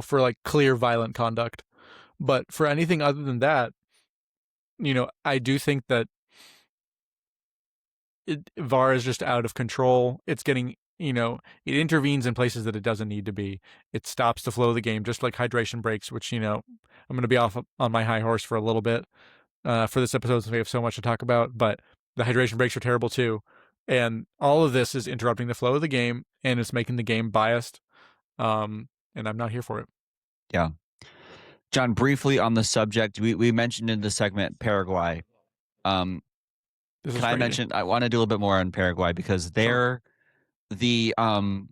for like clear violent conduct. But for anything other than that, I do think that VAR is just out of control. It's getting, it intervenes in places that it doesn't need to be. It stops the flow of the game, just like hydration breaks, which, I'm going to be off on my high horse for a little bit for this episode since we have so much to talk about. But the hydration breaks are terrible too. And all of this is interrupting the flow of the game and it's making the game biased. And I'm not here for it. Yeah. John, briefly on the subject, we mentioned in the segment Paraguay. Um, This is can I crazy. mention? I want to do a little bit more on Paraguay because Sure. the um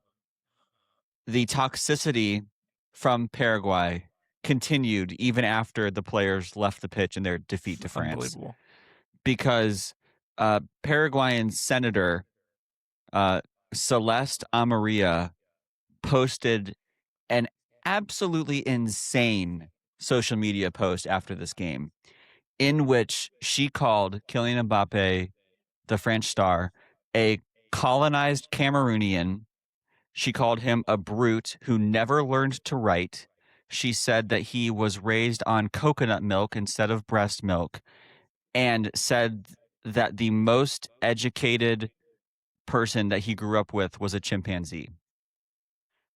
the toxicity from Paraguay continued even after the players left the pitch in their defeat to France Unbelievable. because Paraguayan Senator Celeste Amaria posted an absolutely insane social media post after this game in which she called Kylian Mbappe, the French star, a colonized Cameroonian. She called him a brute who never learned to write. She said that he was raised on coconut milk instead of breast milk, and said that the most educated person that he grew up with was a chimpanzee,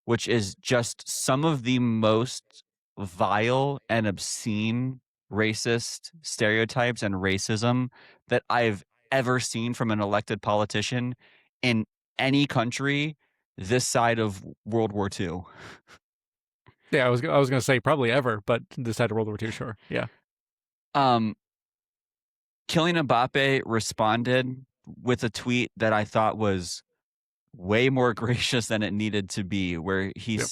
which is just some of the most vile and obscene racist stereotypes and racism that I've ever seen from an elected politician in any country this side of World War II. Yeah, I was gonna say probably ever, but this side of World War II, sure. Yeah. Um, Kylian Mbappe responded with a tweet that I thought was way more gracious than it needed to be, where Yep.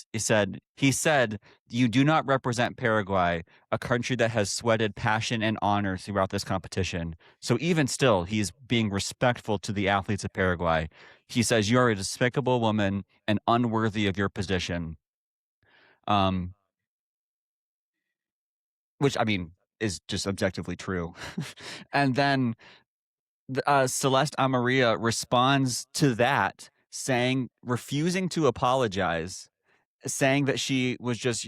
he said, "You do not represent Paraguay, a country that has sweated passion and honor throughout this competition." So even still, he's being respectful to the athletes of Paraguay. He says, "You are a despicable woman and unworthy of your position." Um, which I mean is just objectively true. And then Celeste Amaria responds to that, saying, refusing to apologize, saying that she was just,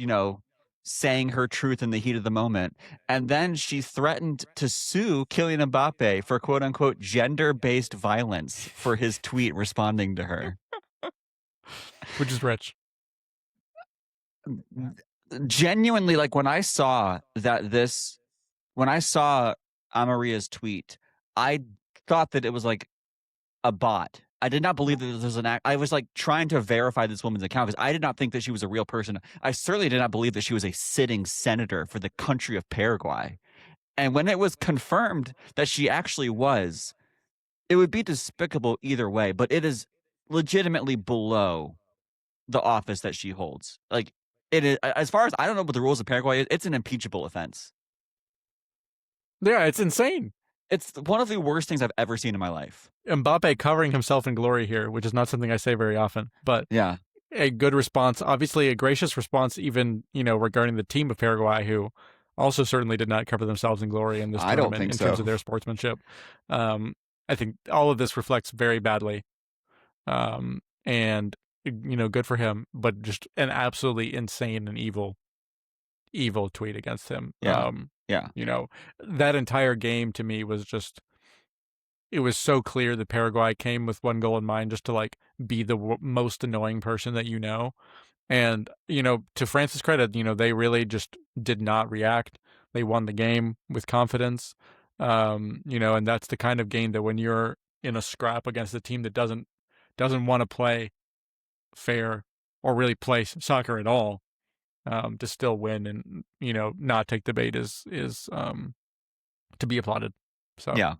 saying her truth in the heat of the moment. And then she threatened to sue Kylian Mbappe for quote unquote gender based violence for his tweet responding to her. Which is rich. Genuinely, like when I saw Amaria's tweet, I thought that it was like a bot. I did not believe that this was an act. I was like trying to verify this woman's account because I did not think that she was a real person. I certainly did not believe that she was a sitting senator for the country of Paraguay. And when it was confirmed that she actually was, it would be despicable either way, but it is legitimately below the office that she holds. Like it is, as far as I don't know what the rules of Paraguay is, it's an impeachable offense. Yeah, it's insane. It's one of the worst things I've ever seen in my life. Mbappe covering himself in glory here, which is not something I say very often, but Yeah. a good response, obviously a gracious response, even, regarding the team of Paraguay, who also certainly did not cover themselves in glory in this I don't tournament think in so. terms of their sportsmanship. I think all of this reflects very badly. And, good for him, but just an absolutely insane and evil tweet against him. Yeah. Yeah. That entire game to me was just, it was so clear that Paraguay came with one goal in mind, just to like be the most annoying person that you know. And, to France's credit, they really just did not react. They won the game with confidence. And that's the kind of game that when you're in a scrap against a team that doesn't want to play fair or really play soccer at all, to still win and, not take the bait is to be applauded. So Yeah.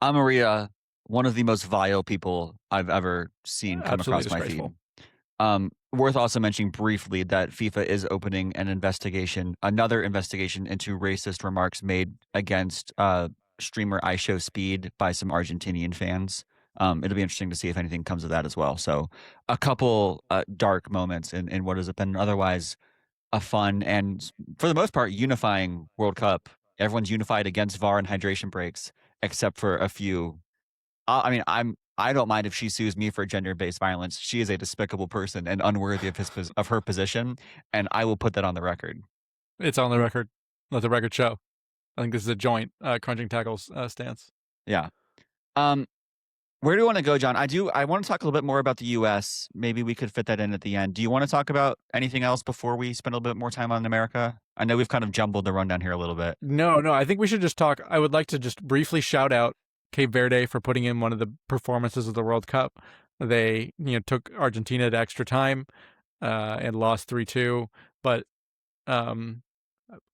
Amaria, one of the most vile people I've ever seen come absolutely across my feed. disgraceful. Worth also mentioning briefly that FIFA is opening another investigation into racist remarks made against streamer iShowSpeed by some Argentinian fans. It'll be interesting to see if anything comes of that as well. So, a couple dark moments in what has been otherwise a fun and, for the most part, unifying World Cup. Everyone's unified against VAR and hydration breaks, except for a few. I mean, I don't mind if she sues me for gender-based violence. She is a despicable person and unworthy of her position, and I will put that on the record. It's on the record. Let the record show. I think this is a joint crunching tackles stance. Yeah. Where do you want to go, John? I want to talk a little bit more about the U.S. Maybe we could fit that in at the end. Do you want to talk about anything else before we spend a little bit more time on America? I know we've kind of jumbled the rundown here a little bit. No, I think we should just talk. I would like to just briefly shout out Cape Verde for putting in one of the performances of the World Cup. They, took Argentina to extra time and lost 3-2, but what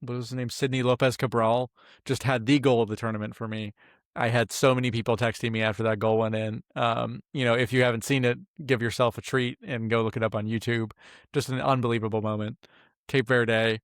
was his name? Sidney Lopez Cabral just had the goal of the tournament for me. I had so many people texting me after that goal went in. If you haven't seen it, give yourself a treat and go look it up on YouTube. Just an unbelievable moment. Cape Verde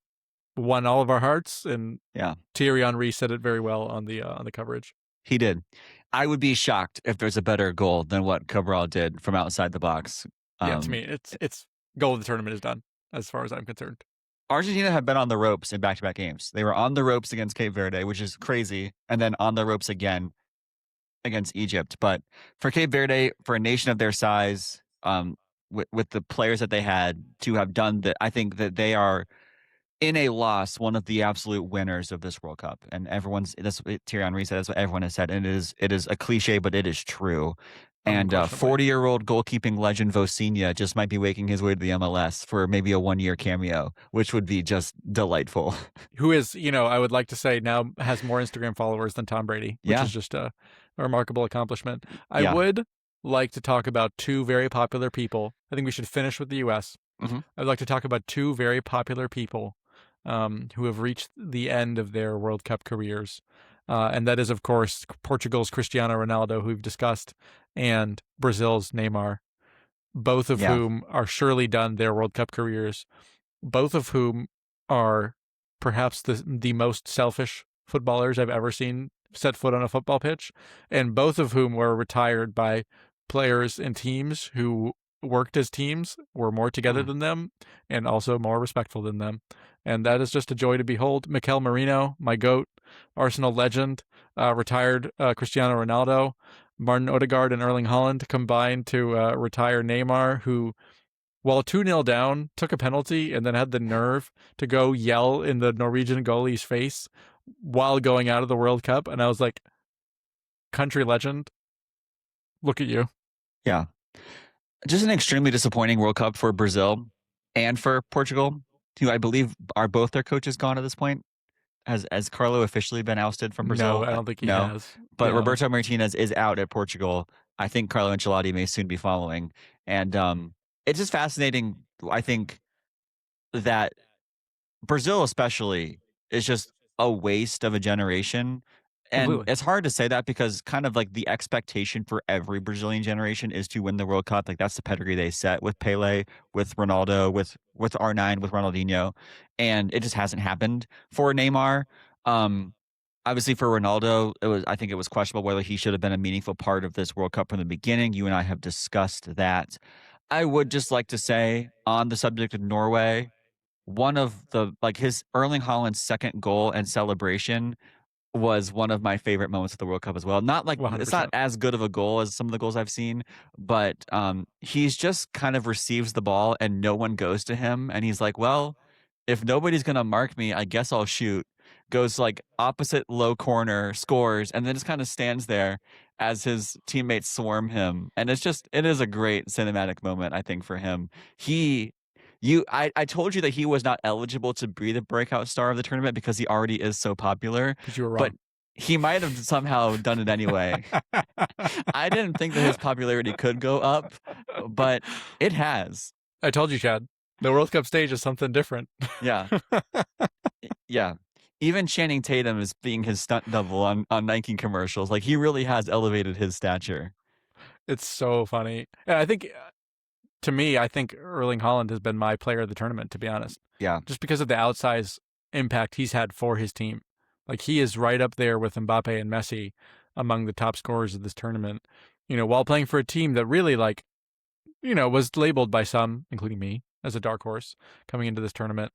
won all of our hearts, and Yeah, Thierry Henry said it very well on the coverage. he did. I would be shocked if there's a better goal than what Cabral did from outside the box. To me, it's goal of the tournament is done as far as I'm concerned. Argentina have been on the ropes in back-to-back games. They were on the ropes against Cape Verde, which is crazy, and then on the ropes again against Egypt. But for Cape Verde, for a nation of their size, with the players that they had to have done that, I think that they are, in a loss, one of the absolute winners of this World Cup. And that's what Thierry Henry said. That's what everyone has said. And it is a cliche, but it is true. And 40-year-old goalkeeping legend Vosinha just might be making his way to the MLS for maybe a one-year cameo, which would be just delightful. Who is, I would like to say now has more Instagram followers than Tom Brady, which is just a remarkable accomplishment. I would like to talk about two very popular people. I think we should finish with the U.S. Mm-hmm. I'd like to talk about two very popular people who have reached the end of their World Cup careers. And that is, of course, Portugal's Cristiano Ronaldo, who we've discussed, and Brazil's Neymar. both of Yeah. whom are surely done their World Cup careers, both of whom are perhaps the most selfish footballers I've ever seen set foot on a football pitch, and both of whom were retired by players and teams who worked as teams, were more together Mm. than them, and also more respectful than them. And that is just a joy to behold. Mikel Merino, my GOAT, Arsenal legend, retired Cristiano Ronaldo, Martin Odegaard and Erling Haaland combined to retire Neymar, who, while 2-0 down, took a penalty and then had the nerve to go yell in the Norwegian goalie's face while going out of the World Cup. And I was like, country legend, look at you. Yeah. Just an extremely disappointing World Cup for Brazil and for Portugal, who I believe are both their coaches gone at this point. Has Carlo officially been ousted from No, Brazil? I don't think he No, has. but No. Roberto Martinez is out at Portugal. I think Carlo Ancelotti may soon be following, and it's just fascinating. I think that Brazil, especially, is just a waste of a generation. And Completely. it's hard to say that because kind of like the expectation for every Brazilian generation is to win the World Cup. Like that's the pedigree they set with Pele, with Ronaldo, with R9, with Ronaldinho, and it just hasn't happened for Neymar. Um, Obviously for Ronaldo, I think it was questionable whether he should have been a meaningful part of this World Cup from the beginning. You and I have discussed that. I would just like to say on the subject of Norway, one of the like his Erling Haaland's second goal and celebration was one of my favorite moments of the World Cup as well. Not like it's not 100%. as good of a goal as some of the goals I've seen, but he's just kind of receives the ball and no one goes to him, and he's like, "Well, if nobody's gonna mark me, I guess I'll shoot." Goes like opposite low corner, scores, and then just kind of stands there as his teammates swarm him, and it is a great cinematic moment I think for him. He I told you that he was not eligible to be the breakout star of the tournament because he already is so popular, But you were but wrong. he might have somehow done it anyway. I didn't think that his popularity could go up, but it has. I told you, Chad. The World Cup stage is something different. Yeah. Yeah. Even Channing Tatum is being his stunt double on Nike commercials. Like he really has elevated his stature. It's so funny. And I think, to me, I think Erling Haaland has been my player of the tournament, to be honest. Yeah. Just because of the outsized impact he's had for his team. Like he is right up there with Mbappe and Messi among the top scorers of this tournament. While playing for a team that really was labeled by some, including me, as a dark horse coming into this tournament.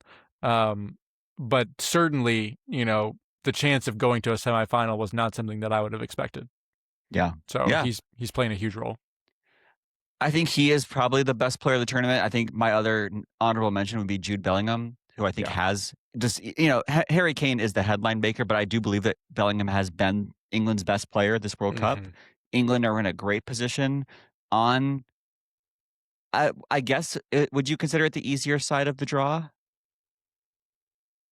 But certainly, the chance of going to a semifinal was not something that I would have expected. Yeah. So Yeah. he's playing a huge role. I think he is probably the best player of the tournament. I think my other honorable mention would be Jude Bellingham, who I think has just, Harry Kane is the headline maker, but I do believe that Bellingham has been England's best player this World Cup. England are in a great position on, I guess, would you consider it the easier side of the draw?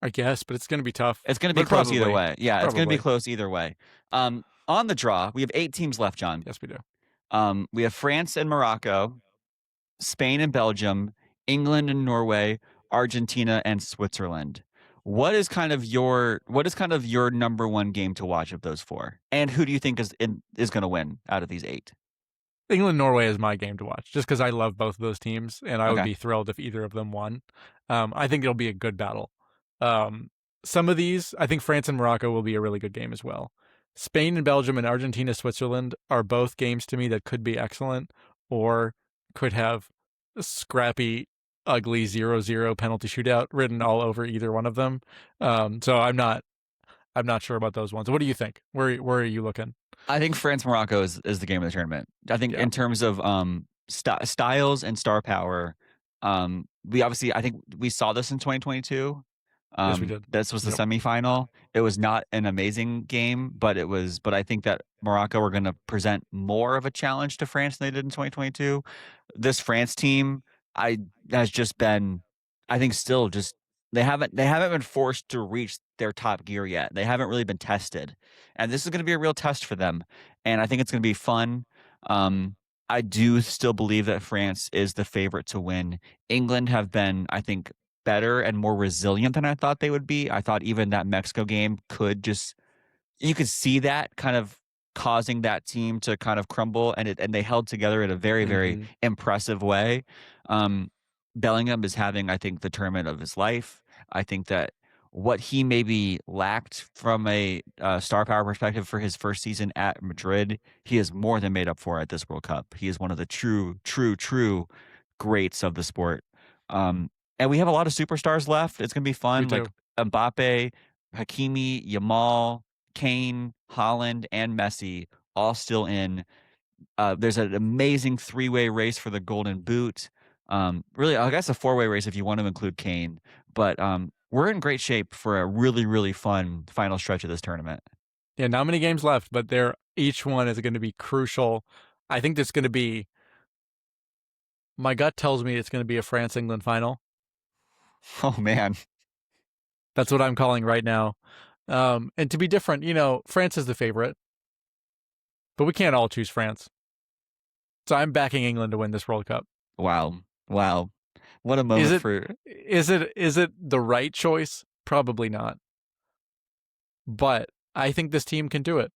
I guess, but it's going to be tough. It's going to be But close either probably. way. Yeah, it's going to be Probably. close either way. On the draw, we have 8 teams left, John. Yes, we do. We have France and Morocco, Spain and Belgium, England and Norway, Argentina and Switzerland. What is kind of your number one game to watch of those 4? And who do you think is going to win out of these 8? England Norway is my game to watch, just because I love both of those teams, and I would Okay. be thrilled if either of them won. I think it'll be a good battle. Some of these, I think France and Morocco will be a really good game as well. Spain and Belgium and Argentina, Switzerland are both games to me that could be excellent or could have a scrappy, ugly 0-0 penalty shootout written all over either one of them. So I'm not sure about those ones. What do you think? Where are you looking? I think France Morocco is the game of the tournament. I think in terms of styles and star power, we obviously I think we saw this in 2022. Yes, we did. This was the semifinal. It was not an amazing game, but I think that Morocco were going to present more of a challenge to France than they did in 2022. This France team, has just been, I think, still just they haven't been forced to reach their top gear yet. They haven't really been tested, and this is going to be a real test for them. And I think it's going to be fun. I do still believe that France is the favorite to win. England have been, I think, better and more resilient than I thought they would be. I thought even that Mexico game you could see that kind of causing that team to kind of crumble, and they held together in a very, very Mm-hmm. impressive way. Um, Bellingham is having, I think, the tournament of his life. I think that what he maybe lacked from a star power perspective for his first season at Madrid, he has more than made up for at this World Cup. He is one of the true, true, true greats of the sport. Um, and we have a lot of superstars left. It's going to be We fun. Like do. Mbappe, Hakimi, Yamal, Kane, Holland, and Messi all still in. There's an amazing three-way race for the Golden Boot. Really, I guess a four-way race if you want to include Kane. But we're in great shape for a really, really fun final stretch of this tournament. Yeah, not many games left, but each one is going to be crucial. I think this going to be. My gut tells me it's going to be a France England final. Oh man, That's what I'm calling right now. And to be different, France is the favorite, but we can't all choose France. So I'm backing England to win this World Cup. wow, wow, what a Is moment it for. is it the right choice? Probably not. But I think this team can do it.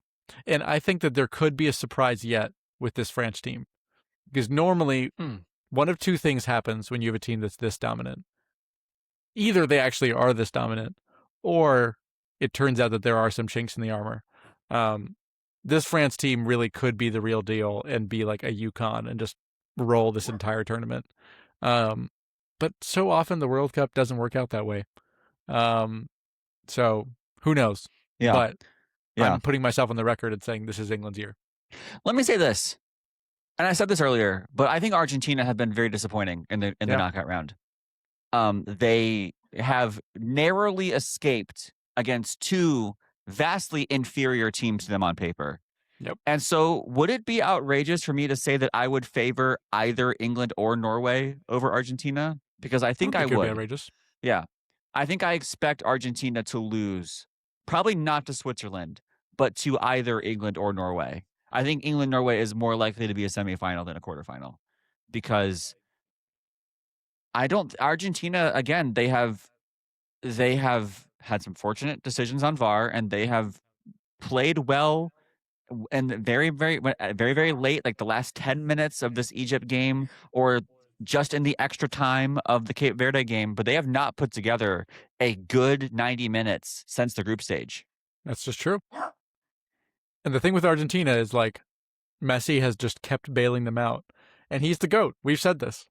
And I think that there could be a surprise yet with this French team. Because normally one of two things happens when you have a team that's this dominant. Either they actually are this dominant, or it turns out that there are some chinks in the armor. This France team really could be the real deal and be like a UConn and just roll this entire tournament. But so often the World Cup doesn't work out that way. So who knows? Yeah, But yeah. I'm putting myself on the record and saying this is England's year. Let me say this, and I said this earlier, but I think Argentina have been very disappointing in the Yeah. knockout round. They have narrowly escaped against two vastly inferior teams to them on paper. Yep. And so, would it be outrageous for me to say that I would favor either England or Norway over Argentina? Because I I don't think I think it would be would. outrageous. Yeah. I think I expect Argentina to lose, probably not to Switzerland, but to either England or Norway. I think England Norway is more likely to be a semifinal than a quarterfinal because I don't Argentina again, they have had some fortunate decisions on VAR and they have played well and very, very late, like the last 10 minutes of this Egypt game or just in the extra time of the Cape Verde game, but they have not put together a good 90 minutes since the group stage. That's just true. And the thing with Argentina is like Messi has just kept bailing them out. And he's the GOAT. We've said this.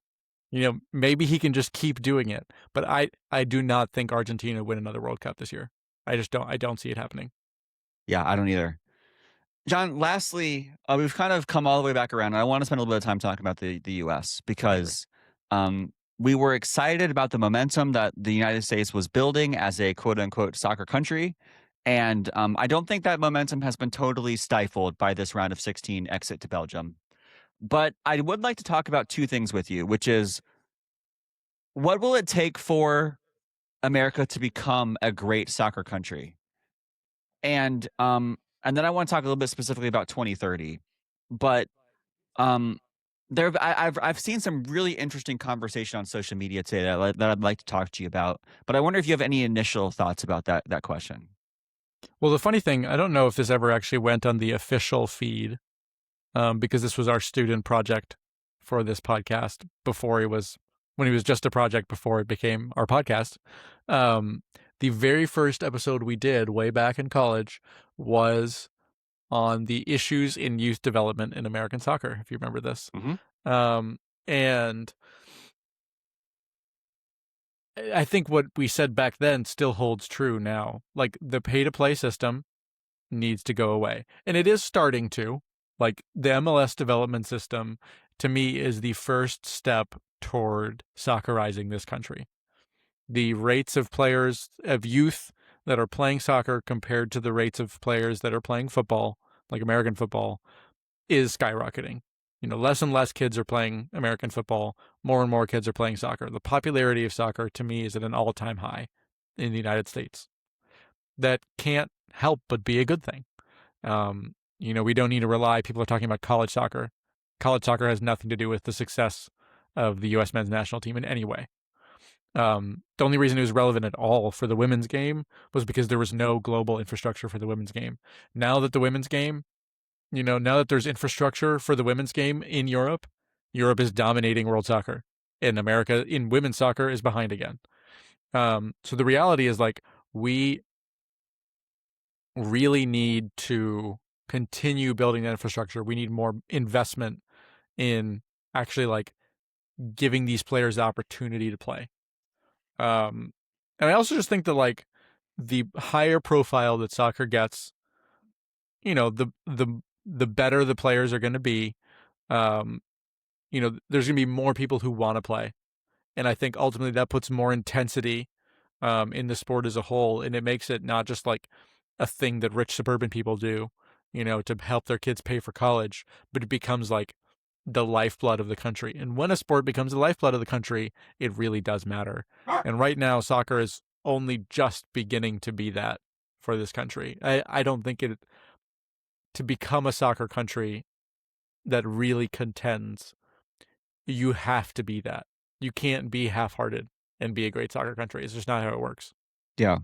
Maybe he can just keep doing it. But I do not think Argentina win another World Cup this year. I don't see it happening. Yeah, I don't either. John, lastly, we've kind of come all the way back around. And I want to spend a little bit of time talking about the US because we were excited about the momentum that the United States was building as a quote unquote soccer country. And I don't think that momentum has been totally stifled by this round of 16 exit to Belgium. But I would like to talk about two things with you, which is what will it take for America to become a great soccer country? And then I want to talk a little bit specifically about 2030. But um I've seen some really interesting conversation on social media today that I'd like to talk to you about. But I wonder if you have any initial thoughts about that question. Well, the funny thing, I don't know if this ever actually went on the official feed, because this was our student project for this podcast when he was just a project before it became our podcast. The very first episode we did way back in college was on the issues in youth development in American soccer, if you remember this. And I think what we said back then still holds true now. Like the pay to play system needs to go away. And it is starting to. Like the MLS development system, to me, is the first step toward soccerizing this country. The rates of players, of youth that are playing soccer compared to the rates of players that are playing football, like American football, is skyrocketing. Less and less kids are playing American football. More and more kids are playing soccer. The popularity of soccer, to me, is at an all-time high in the United States. That can't help but be a good thing. We don't need to rely. People are talking about college soccer. College soccer has nothing to do with the success of the U.S. men's national team in any way. The only reason it was relevant at all for the women's game was because there was no global infrastructure for the women's game. Now that the women's game Now that there's infrastructure for the women's game in Europe, Europe is dominating world soccer, and America in women's soccer is behind again. So the reality is like we really need to continue building that infrastructure. We need more investment in actually like giving these players the opportunity to play. And I also just think that like the higher profile that soccer gets, the better the players are going to be. Um, there's going to be more people who want to play, and I think ultimately that puts more intensity in the sport as a whole, and it makes it not just like a thing that rich suburban people do, to help their kids pay for college, but it becomes like the lifeblood of the country. And when a sport becomes the lifeblood of the country, it really does matter. And right now, soccer is only just beginning to be that for this country. I don't think it to become a soccer country that really contends, you have to be that. You can't be half-hearted and be a great soccer country. It's just not how it works. Yeah.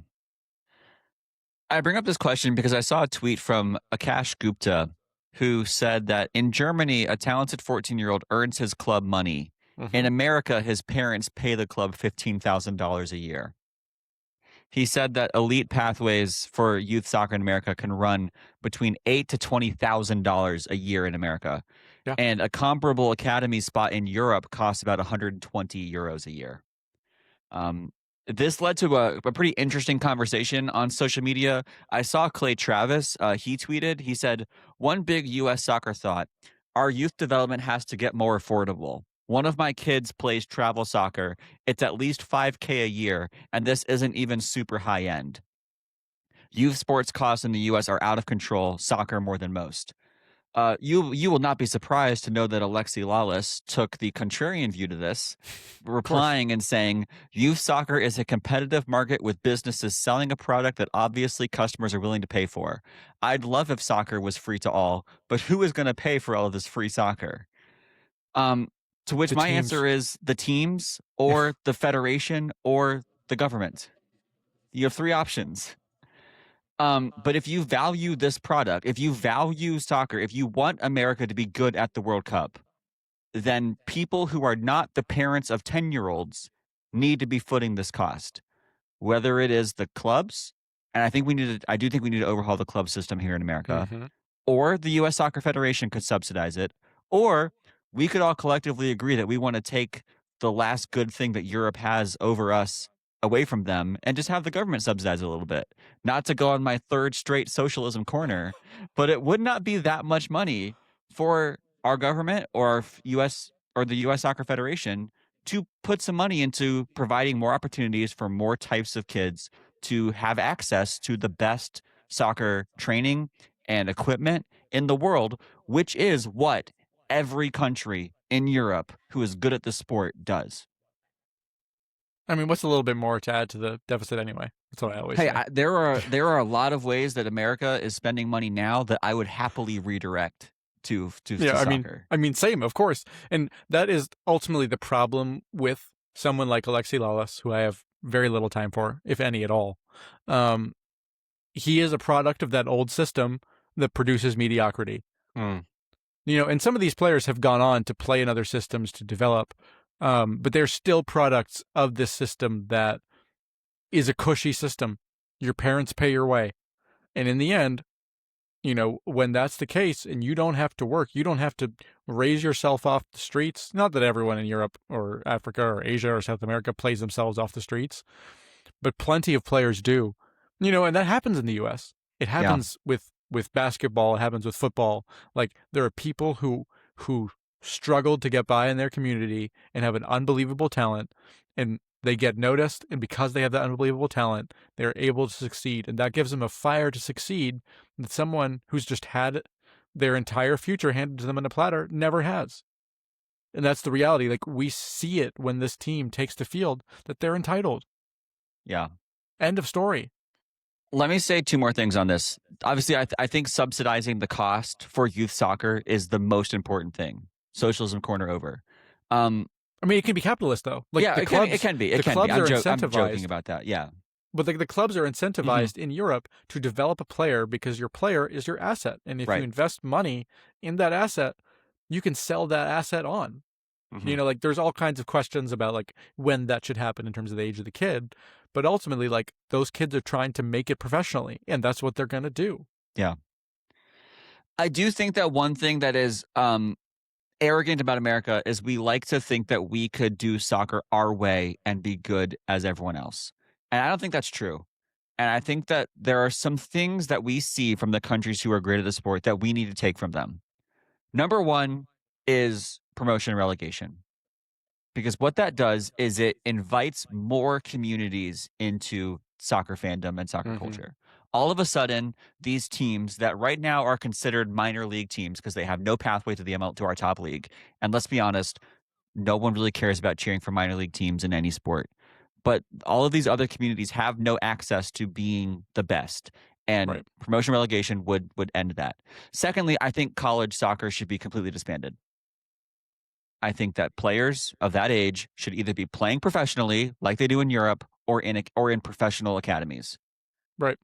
I bring up this question because I saw a tweet from Akash Gupta who said that in Germany, a talented 14-year-old earns his club money. In America, his parents pay the club $15,000 a year. He said that elite pathways for youth soccer in America can run between $8,000 to $20,000 a year in America. Yeah. And a comparable academy spot in Europe costs about 120 euros a year. This led to a pretty interesting conversation on social media. I saw Clay Travis. He tweeted, he said, one big U.S. soccer thought, our youth development has to get more affordable. One of my kids plays travel soccer. It's at least $5K a year, and this isn't even super high end. Youth sports costs in the U.S. are out of control, soccer more than most. You will not be surprised to know that Alexi Lawless took the contrarian view to this, replying and saying, youth soccer is a competitive market with businesses selling a product that obviously customers are willing to pay for. I'd love if soccer was free to all, but who is going to pay for all of this free soccer? To which The my teams. answer is the teams or the federation or the government. You have three options. But if you value this product, if you value soccer, if you want America to be good at the World Cup, then people who are not the parents of 10-year-olds need to be footing this cost, whether it is the clubs, and I do think we need to overhaul the club system here in America, or the U.S. Soccer Federation could subsidize it, or we could all collectively agree that we want to take the last good thing that Europe has over us away from them and just have the government subsidize it a little bit. Not to go on my third straight socialism corner, but it would not be that much money for our government or our U.S. or the U.S. Soccer Federation to put some money into providing more opportunities for more types of kids to have access to the best soccer training and equipment in the world, which is what every country in Europe who is good at the sport does. I mean, what's a little bit more to add to the deficit anyway? That's what I always say. There are a lot of ways that America is spending money now that I would happily redirect to soccer. I mean, same, of course. And that is ultimately the problem with someone like Alexi Lawless, who I have very little time for, if any at all. He is a product of that old system that produces mediocrity. And some of these players have gone on to play in other systems to develop, but they're still products of this system that is a cushy system. Your parents pay your way. And in the end, when that's the case and you don't have to work, you don't have to raise yourself off the streets. Not that everyone in Europe or Africa or Asia or South America plays themselves off the streets, but plenty of players do. And that happens in the U.S. It happens with basketball. It happens with football. Like there are people who struggled to get by in their community and have an unbelievable talent, and they get noticed, and because they have that unbelievable talent, they're able to succeed, and that gives them a fire to succeed that someone who's just had their entire future handed to them on a platter never has. And that's the reality. Like we see it when this team takes the field that they're entitled. Yeah. End of story. Let me say two more things on this. Obviously, I think subsidizing the cost for youth soccer is the most important thing. Socialism corner over. I mean, it can be capitalist though. Like yeah, the clubs, it can be. The clubs are I'm incentivized. joking about that. Yeah. But the clubs are Mhm. incentivized in Europe to develop a player because your player is your asset. And if you Right. invest money in that asset, you can sell that asset on. Mhm. Like there's all kinds of questions about like when that should happen in terms of the age of the kid. But ultimately, like those kids are trying to make it professionally, and that's what they're gonna do. Yeah. I do think that one thing that is arrogant about America is we like to think that we could do soccer our way and be good as everyone else. And I don't think that's true. And I think that there are some things that we see from the countries who are great at the sport that we need to take from them. Number one is promotion and relegation. Because what that does is it invites more communities into soccer fandom and soccer Mm-hmm. culture. All of a sudden, these teams that right now are considered minor league teams because they have no pathway to the ML to our top league. And let's be honest, no one really cares about cheering for minor league teams in any sport. But all of these other communities have no access to being the best. And Right. promotion relegation would end that. Secondly, I think college soccer should be completely disbanded. I think that players of that age should either be playing professionally, like they do in Europe, or in professional academies. Right.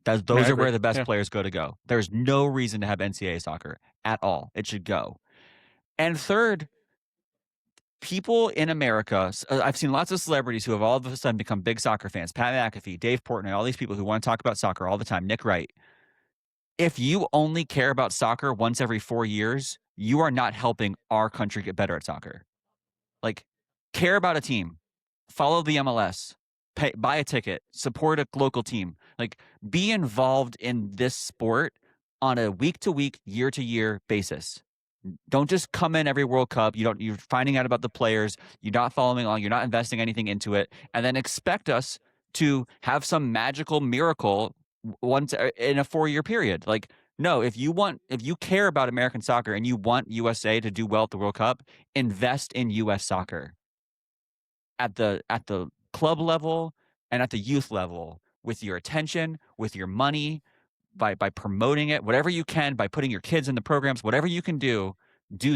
I mean, I Those are agree. where the best Yeah. players go to go. There's no reason to have NCAA soccer at all. It should go. And third, people in America, I've seen lots of celebrities who have all of a sudden become big soccer fans. Pat McAfee, Dave Portnoy, all these people who want to talk about soccer all the time. Nick Wright. If you only care about soccer once every 4 years, you are not helping our country get better at soccer. Like, care about a team, follow the MLS, buy a ticket, support a local team. Like, be involved in this sport on a week to week, year to year basis. Don't just come in every World Cup. You're finding out about the players. You're not following along. You're not investing anything into it, and then expect us to have some magical miracle once in a 4 year period. Like, no, if you care about American soccer and you want USA to do well at the World Cup, invest in US soccer at the club level and at the youth level with your attention, with your money, by promoting it, whatever you can, by putting your kids in the programs, whatever you can do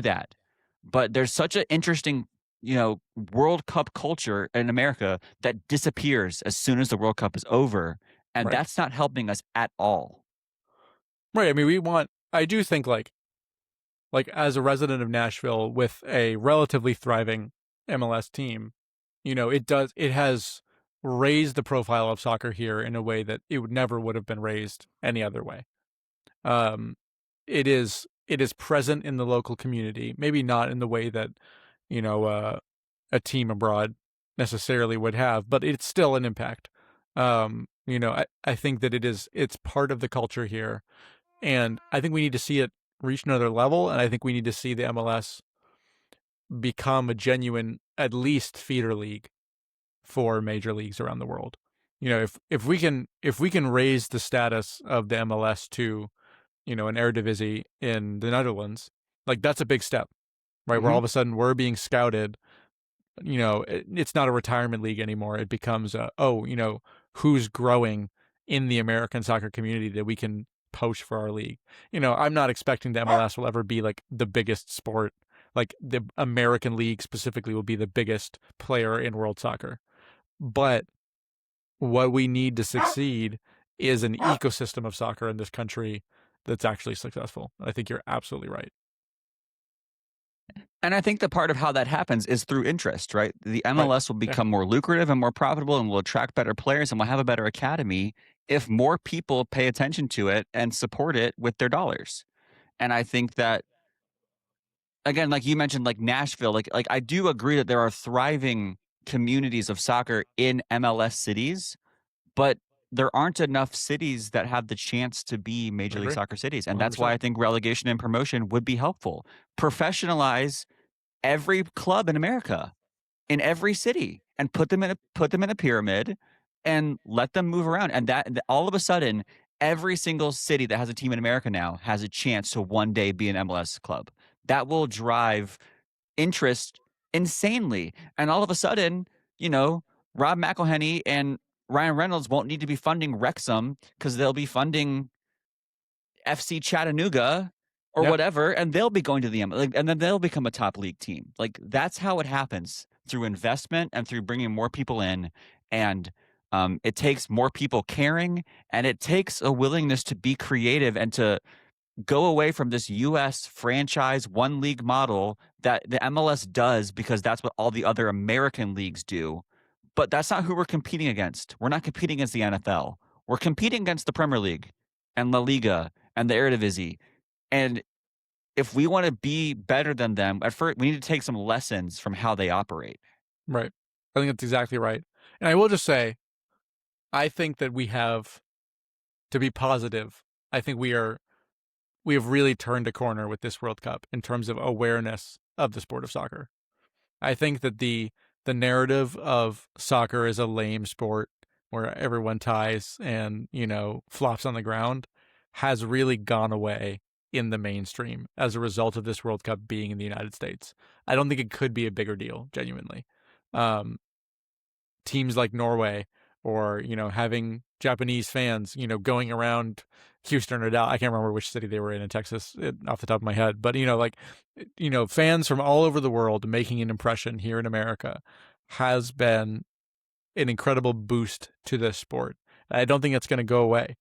that. But there's such an interesting, World Cup culture in America that disappears as soon as the World Cup is over, and Right. that's not helping us at all. Right. I mean, I do think like as a resident of Nashville with a relatively thriving MLS team, it has raised the profile of soccer here in a way that it would have been raised any other way. Um, it is present in the local community, maybe not in the way that you know uh, a team abroad necessarily would have, but it's still an impact. I think that it's part of the culture here, and I think we need to see it reach another level, and I think we need to see the MLS become a genuine, at least feeder league for major leagues around the world. If we can raise the status of the MLS to an Eredivisie in the Netherlands, like that's a big step, right? Where all Hmm. of a sudden we're being scouted. It's not a retirement league anymore. It becomes who's growing in the American soccer community that we can poach for our league. I'm not expecting the MLS will ever be like the biggest sport. Like the American League specifically will be the biggest player in world soccer. But what we need to succeed is an ecosystem of soccer in this country that's actually successful. I think you're absolutely right. And I think the part of how that happens is through interest, right? The Right. MLS will Yeah. become more lucrative and more profitable and will attract better players and will have a better academy if more people pay attention to it and support it with their dollars. And I think that, again, like you mentioned, like Nashville, like I do agree that there are thriving communities of soccer in MLS cities, but there aren't enough cities that have the chance to be I Major League agree. Soccer cities. And that's why 100%. I think relegation and promotion would be helpful. Professionalize every club in America, in every city, and put them in a pyramid and let them move around. And that all of a sudden, every single city that has a team in America now has a chance to one day be an MLS club. That will drive interest insanely. And all of a sudden, you know, Rob McElhenney and Ryan Reynolds won't need to be funding Wrexham because they'll be funding FC Chattanooga or Yeah. whatever, and they'll be going to the like, and then they'll become a top league team. Like that's how it happens through investment and through bringing more people in. And It takes more people caring, and it takes a willingness to be creative and to go away from this US franchise one league model that the MLS does because that's what all the other American leagues do. But that's not who we're competing against. We're not competing against the NFL. We're competing against the Premier League and La Liga and the Eredivisie. And if we want to be better than them, at first we need to take some lessons from how they operate. Right. I think that's exactly right. And I will just say, I think that we have, to be positive, I think we have really turned a corner with this World Cup in terms of awareness of the sport of soccer. I think that the narrative of soccer is a lame sport where everyone ties and, flops on the ground has really gone away in the mainstream as a result of this World Cup being in the United States. I don't think it could be a bigger deal, genuinely. Teams like Norway or, having Japanese fans, going around Houston or Dallas. I can't remember which city they were in Texas off the top of my head, but, fans from all over the world making an impression here in America has been an incredible boost to this sport. I don't think it's going to go away.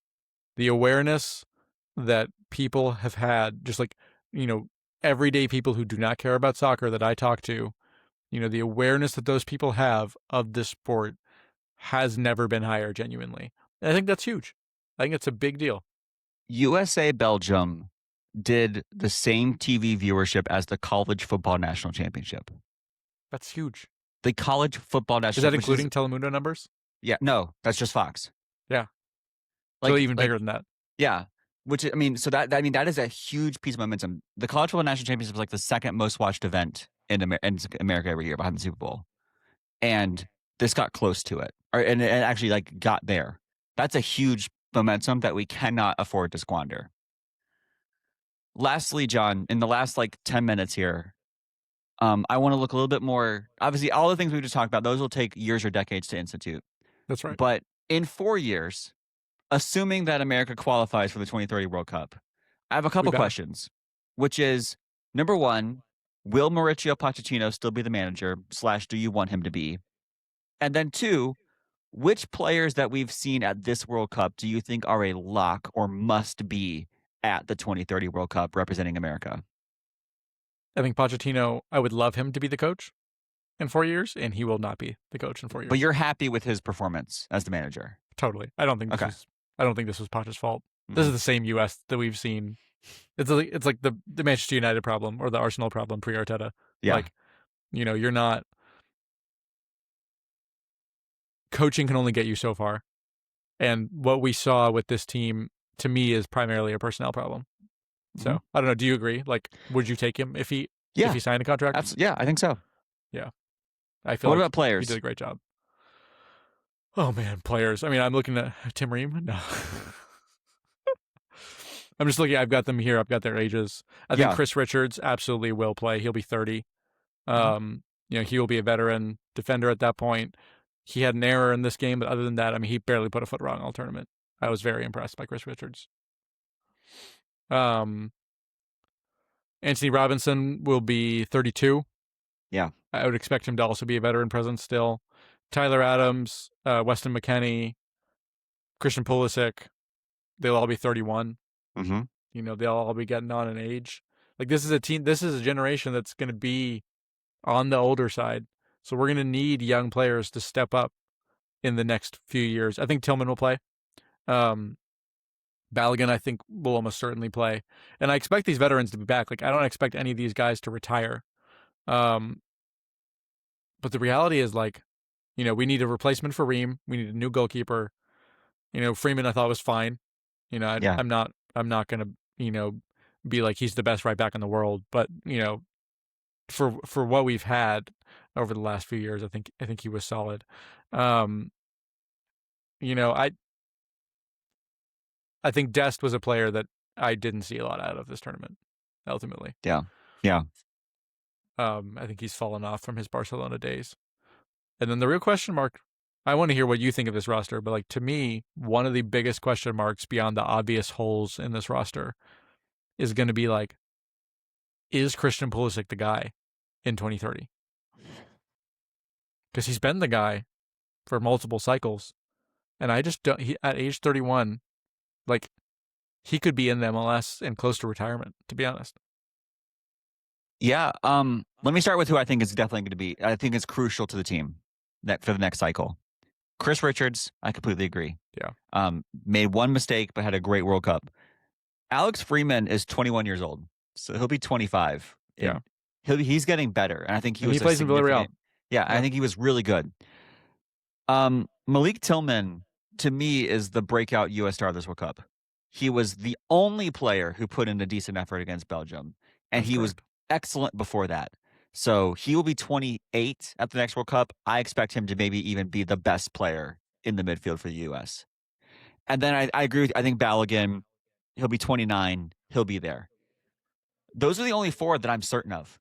The awareness that people have had, just like, everyday people who do not care about soccer that I talk to, the awareness that those people have of this sport has never been higher, genuinely. And I think that's huge. I think it's a big deal. USA Belgium did the same TV viewership as the college football national championship. That's huge. The college football national Is that including Telemundo numbers? Yeah, no, that's just Fox. Yeah. Like, so even bigger than that. Yeah. Which, I mean, so that is a huge piece of momentum. The college football national championship is like the second most watched event in America every year behind the Super Bowl. And this got close to it. And it actually like got there. That's a huge momentum that we cannot afford to squander. Lastly, John, in the last like 10 minutes here, I want to look a little bit more. Obviously, all the things we just talked about, those will take years or decades to institute. That's right. But in 4 years, assuming that America qualifies for the 2030 World Cup, I have a couple questions, which is, number one, will Mauricio Pochettino still be the manager / do you want him to be? And then two, which players that we've seen at this World Cup do you think are a lock or must be at the 2030 World Cup representing America? I think Pochettino, I would love him to be the coach in 4 years, and he will not be the coach in 4 years. But you're happy with his performance as the manager? Totally. I don't think this was Poch's fault. Mm-hmm. This is the same US that we've seen. It's like the Manchester United problem or the Arsenal problem pre-Arteta. Yeah. Like, you're not. Coaching can only get you so far. And what we saw with this team, to me, is primarily a personnel problem. So, mm-hmm. I don't know. Do you agree? Like, would you take him if he signed a contract? Yeah, I think so. Yeah. I feel. What about players? He did a great job. Oh, man, players. I mean, I'm looking at Tim Ream. No. I'm just looking. I've got them here. I've got their ages. I think Chris Richards absolutely will play. He'll be 30. Mm-hmm. He will be a veteran defender at that point. He had an error in this game, but other than that, I mean, he barely put a foot wrong all tournament. I was very impressed by Chris Richards. Anthony Robinson will be 32. Yeah. I would expect him to also be a veteran presence still. Tyler Adams, Weston McKennie, Christian Pulisic, they'll all be 31. Mm-hmm. They'll all be getting on in age. Like, this is a generation that's going to be on the older side. So we're going to need young players to step up in the next few years. I think Tillman will play. Balogun, I think, will almost certainly play. And I expect these veterans to be back. Like, I don't expect any of these guys to retire. But the reality is, like, we need a replacement for Ream. We need a new goalkeeper. Freeman I thought was fine. I'm not going to, be like he's the best right back in the world. But, for what we've had over the last few years, I think he was solid. I think Dest was a player that I didn't see a lot out of this tournament, ultimately. Yeah. I think he's fallen off from his Barcelona days. And then the real question mark, I want to hear what you think of this roster, but like, to me, one of the biggest question marks beyond the obvious holes in this roster is going to be like, is Christian Pulisic the guy in 2030? Because he's been the guy for multiple cycles. And I just don't. At age 31, like he could be in the MLS and close to retirement. To be honest. Yeah. Let me start with who I think is definitely going to be. I think is crucial to the team that for the next cycle. Chris Richards, I completely agree. Yeah. Made one mistake but had a great World Cup. Alex Freeman is 21 years old, so he'll be 25, Yeah. and he's getting better. And I think he And he was a plays in Villarreal. significant. Yeah, I Yeah. think he was really good. Malik Tillman to me is the breakout U.S. star of this World Cup. He was the only player who put in a decent effort against Belgium, and That's he was correct. excellent before that. So he will be 28 at the next World Cup. I expect him to maybe even be the best player in the midfield for the U.S. And then I agree with. I think Balogun, he'll be 29. He'll be there. Those are the only four that I'm certain of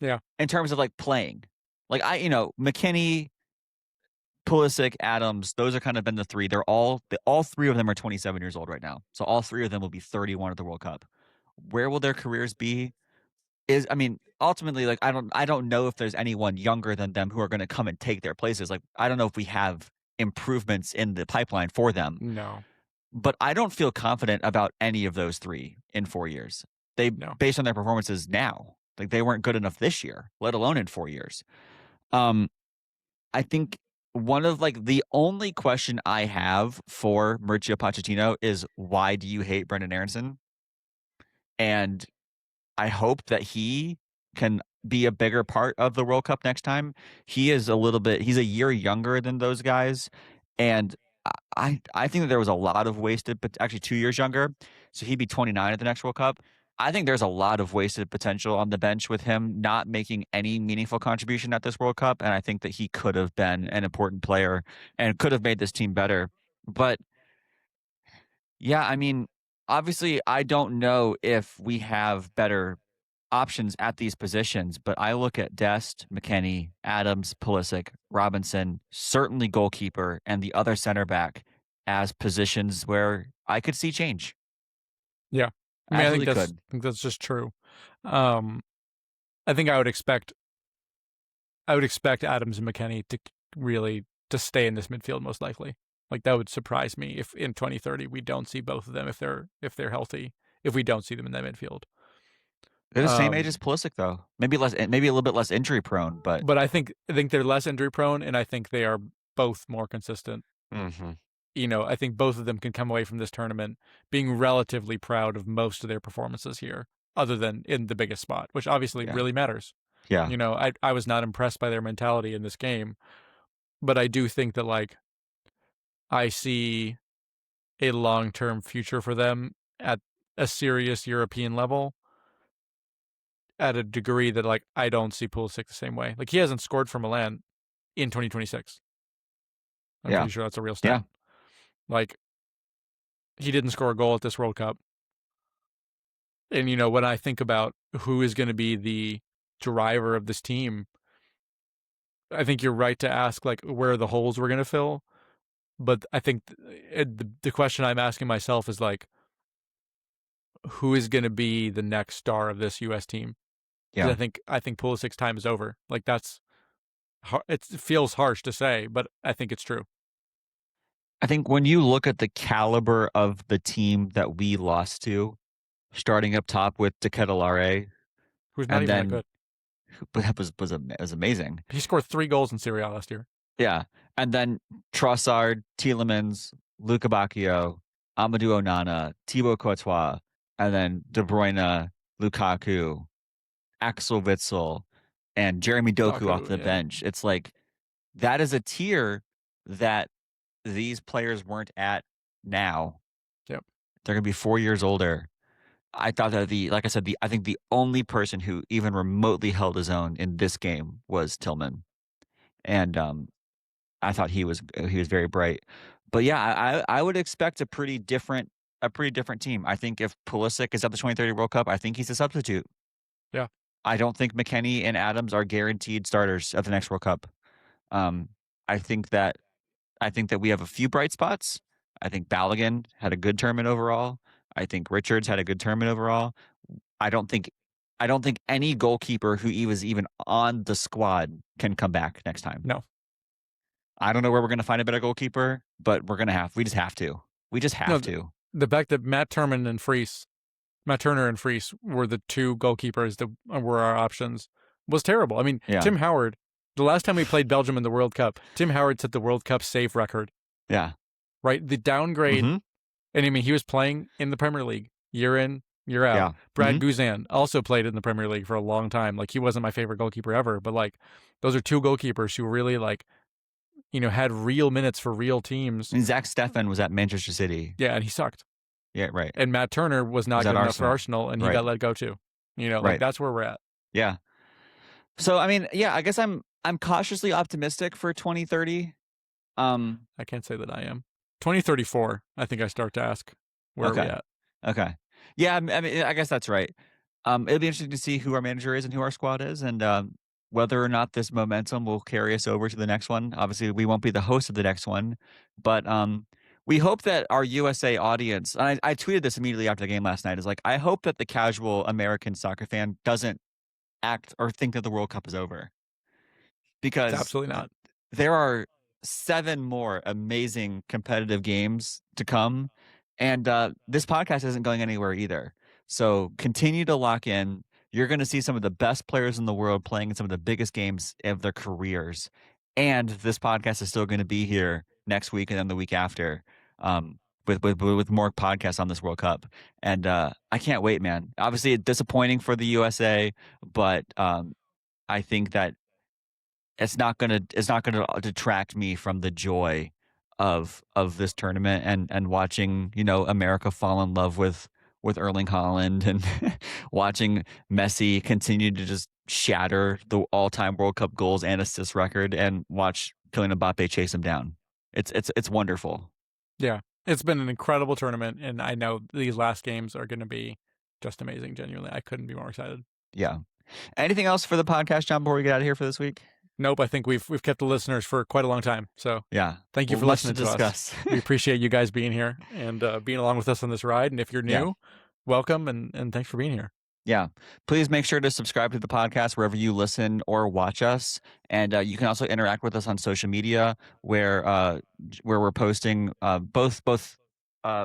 Yeah. in terms of like playing. Like McKennie, Pulisic, Adams, those are kind of been the three. All three of them are 27 years old right now. So all three of them will be 31 at the World Cup. Where will their careers be? Ultimately, like I don't know if there's anyone younger than them who are going to come and take their places. Like I don't know if we have improvements in the pipeline for them. No. But I don't feel confident about any of those three in 4 years. They No. based on their performances now. Like they weren't good enough this year, let alone in 4 years. Um, I think one of like the only question I have for Mauricio Pochettino is why do you hate Brendan Aronson? And I hope that he can be a bigger part of the World Cup next time. He's a year younger than those guys. And I think that there was a lot of wasted, but actually 2 years younger. So he'd be 29 at the next World Cup. I think there's a lot of wasted potential on the bench with him not making any meaningful contribution at this World Cup. And I think that he could have been an important player and could have made this team better. But yeah, obviously, I don't know if we have better options at these positions, but I look at Dest, McKennie, Adams, Pulisic, Robinson, certainly goalkeeper, and the other center back as positions where I could see change. Yeah. I Absolutely could. think that's just true. Um, I think I would expect Adams and McKennie to really to stay in this midfield most likely. Like that would surprise me if in 2030 we don't see both of them if they're healthy. If we don't see them in that midfield. They're the same age as Um, Pulisic, though. Maybe maybe a little bit less injury prone, but but I think they're less injury prone, and I think they are both more consistent. Mhm. I think both of them can come away from this tournament being relatively proud of most of their performances here, other than in the biggest spot, which obviously Yeah, really matters. yeah, I was not impressed by their mentality in this game, but I do think that like I see a long-term future for them at a serious European level at a degree that like I don't see Pulisic the same way. Like he hasn't scored for Milan in 2026. I'm yeah, pretty sure that's a real yeah. stat. Like he didn't score a goal at this World Cup. And when I think about who is going to be the driver of this team, I think you're right to ask like where the holes we're going to fill. But I think the question I'm asking myself is like, who is going to be the next star of this U.S. team? Because Yeah. I think Pulisic's time is over. Like it feels harsh to say, but I think it's true. I think when you look at the caliber of the team that we lost to, starting up top with De Ketelare, Who's not and even that then good. but that was amazing. He scored 3 goals in Serie A last year. Yeah, and then Trossard, Tielemans, Luka Bacchio, Amadou Onana, Thibaut Courtois, and then De Bruyne, Lukaku, Axel Witsel, and Jeremy Doku off Doku, the yeah. bench. It's like that is a tier that these players weren't at now. Yep. They're gonna be 4 years older. I thought that like I said, I think the only person who even remotely held his own in this game was Tillman, and I thought he was very bright. But yeah, I would expect a pretty different team. I think if Pulisic is at the 2030 World Cup, I think he's a substitute. Yeah. I don't think McKennie and Adams are guaranteed starters at the next World Cup. Um, I think that we have a few bright spots. I think Balogun had a good tournament overall. I think Richards had a good tournament overall. I don't think I don't think any goalkeeper who was even on the squad can come back next time. No. I don't know where we're gonna find a better goalkeeper, but we just have to. We just No, have to. the fact that Matt Turner and Freese were the two goalkeepers that were our options was terrible. I mean, Yeah. Tim Howard, the last time we played Belgium in the World Cup, Tim Howard set the World Cup save record, Yeah. right? The downgrade, Mhm. and I mean, he was playing in the Premier League year in, year out. Yeah. Brad Mhm. Guzan also played in the Premier League for a long time. Like, he wasn't my favorite goalkeeper ever, but like, those are two goalkeepers who really, like, had real minutes for real teams. And Zach Steffen was at Manchester City. Yeah, and he sucked. Yeah, right. And Matt Turner was Was not at good enough for Arsenal. Arsenal, and he Right. got let go too. Like, Right. that's where we're at. Yeah. So, I mean, yeah, I guess I'm cautiously optimistic for 2030. I can't say that I am. 2034, I think I start to ask, where are we Okay. at? Okay. Yeah, I mean, I guess that's right. It'll be interesting to see who our manager is and who our squad is, and whether or not this momentum will carry us over to the next one. Obviously, we won't be the host of the next one, but we hope that our USA audience. And I tweeted this immediately after the game last night. Is like, I hope that the casual American soccer fan doesn't act or think that the World Cup is over, It's because absolutely not. there are 7 more amazing competitive games to come, and this podcast isn't going anywhere either. So continue to lock in. You're going to see some of the best players in the world playing in some of the biggest games of their careers, and this podcast is still going to be here next week and then the week after, with more podcasts on this World Cup. And I can't wait, man. Obviously, it's disappointing for the USA, but I think that it's not gonna detract me from the joy of this tournament, and watching, America fall in love with Erling Haaland, and watching Messi continue to just shatter the all-time World Cup goals and assists record, and watch Kylian Mbappe chase him down. It's wonderful. Yeah. It's been an incredible tournament, and I know these last games are going to be just amazing. Genuinely, I couldn't be more excited. Yeah. Anything else for the podcast, John, before we get out of here for this week? Nope, I think we've kept the listeners for quite a long time. So Yeah. thank you Well, for much to listening to us. discuss. We appreciate you guys being here and being along with us on this ride. And if you're Yeah. new, welcome, and thanks for being here. Yeah. Please make sure to subscribe to the podcast wherever you listen or watch us. And you can also interact with us on social media, where we're posting both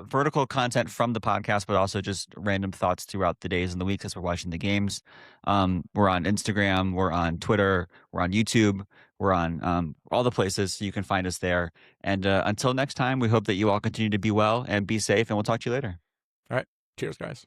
vertical content from the podcast, but also just random thoughts throughout the days and the weeks as we're watching the games. We're on Instagram, we're on Twitter, we're on YouTube, we're on all the places, so you can find us there. And until next time, we hope that you all continue to be well and be safe, and we'll talk to you later. All right. Cheers, guys.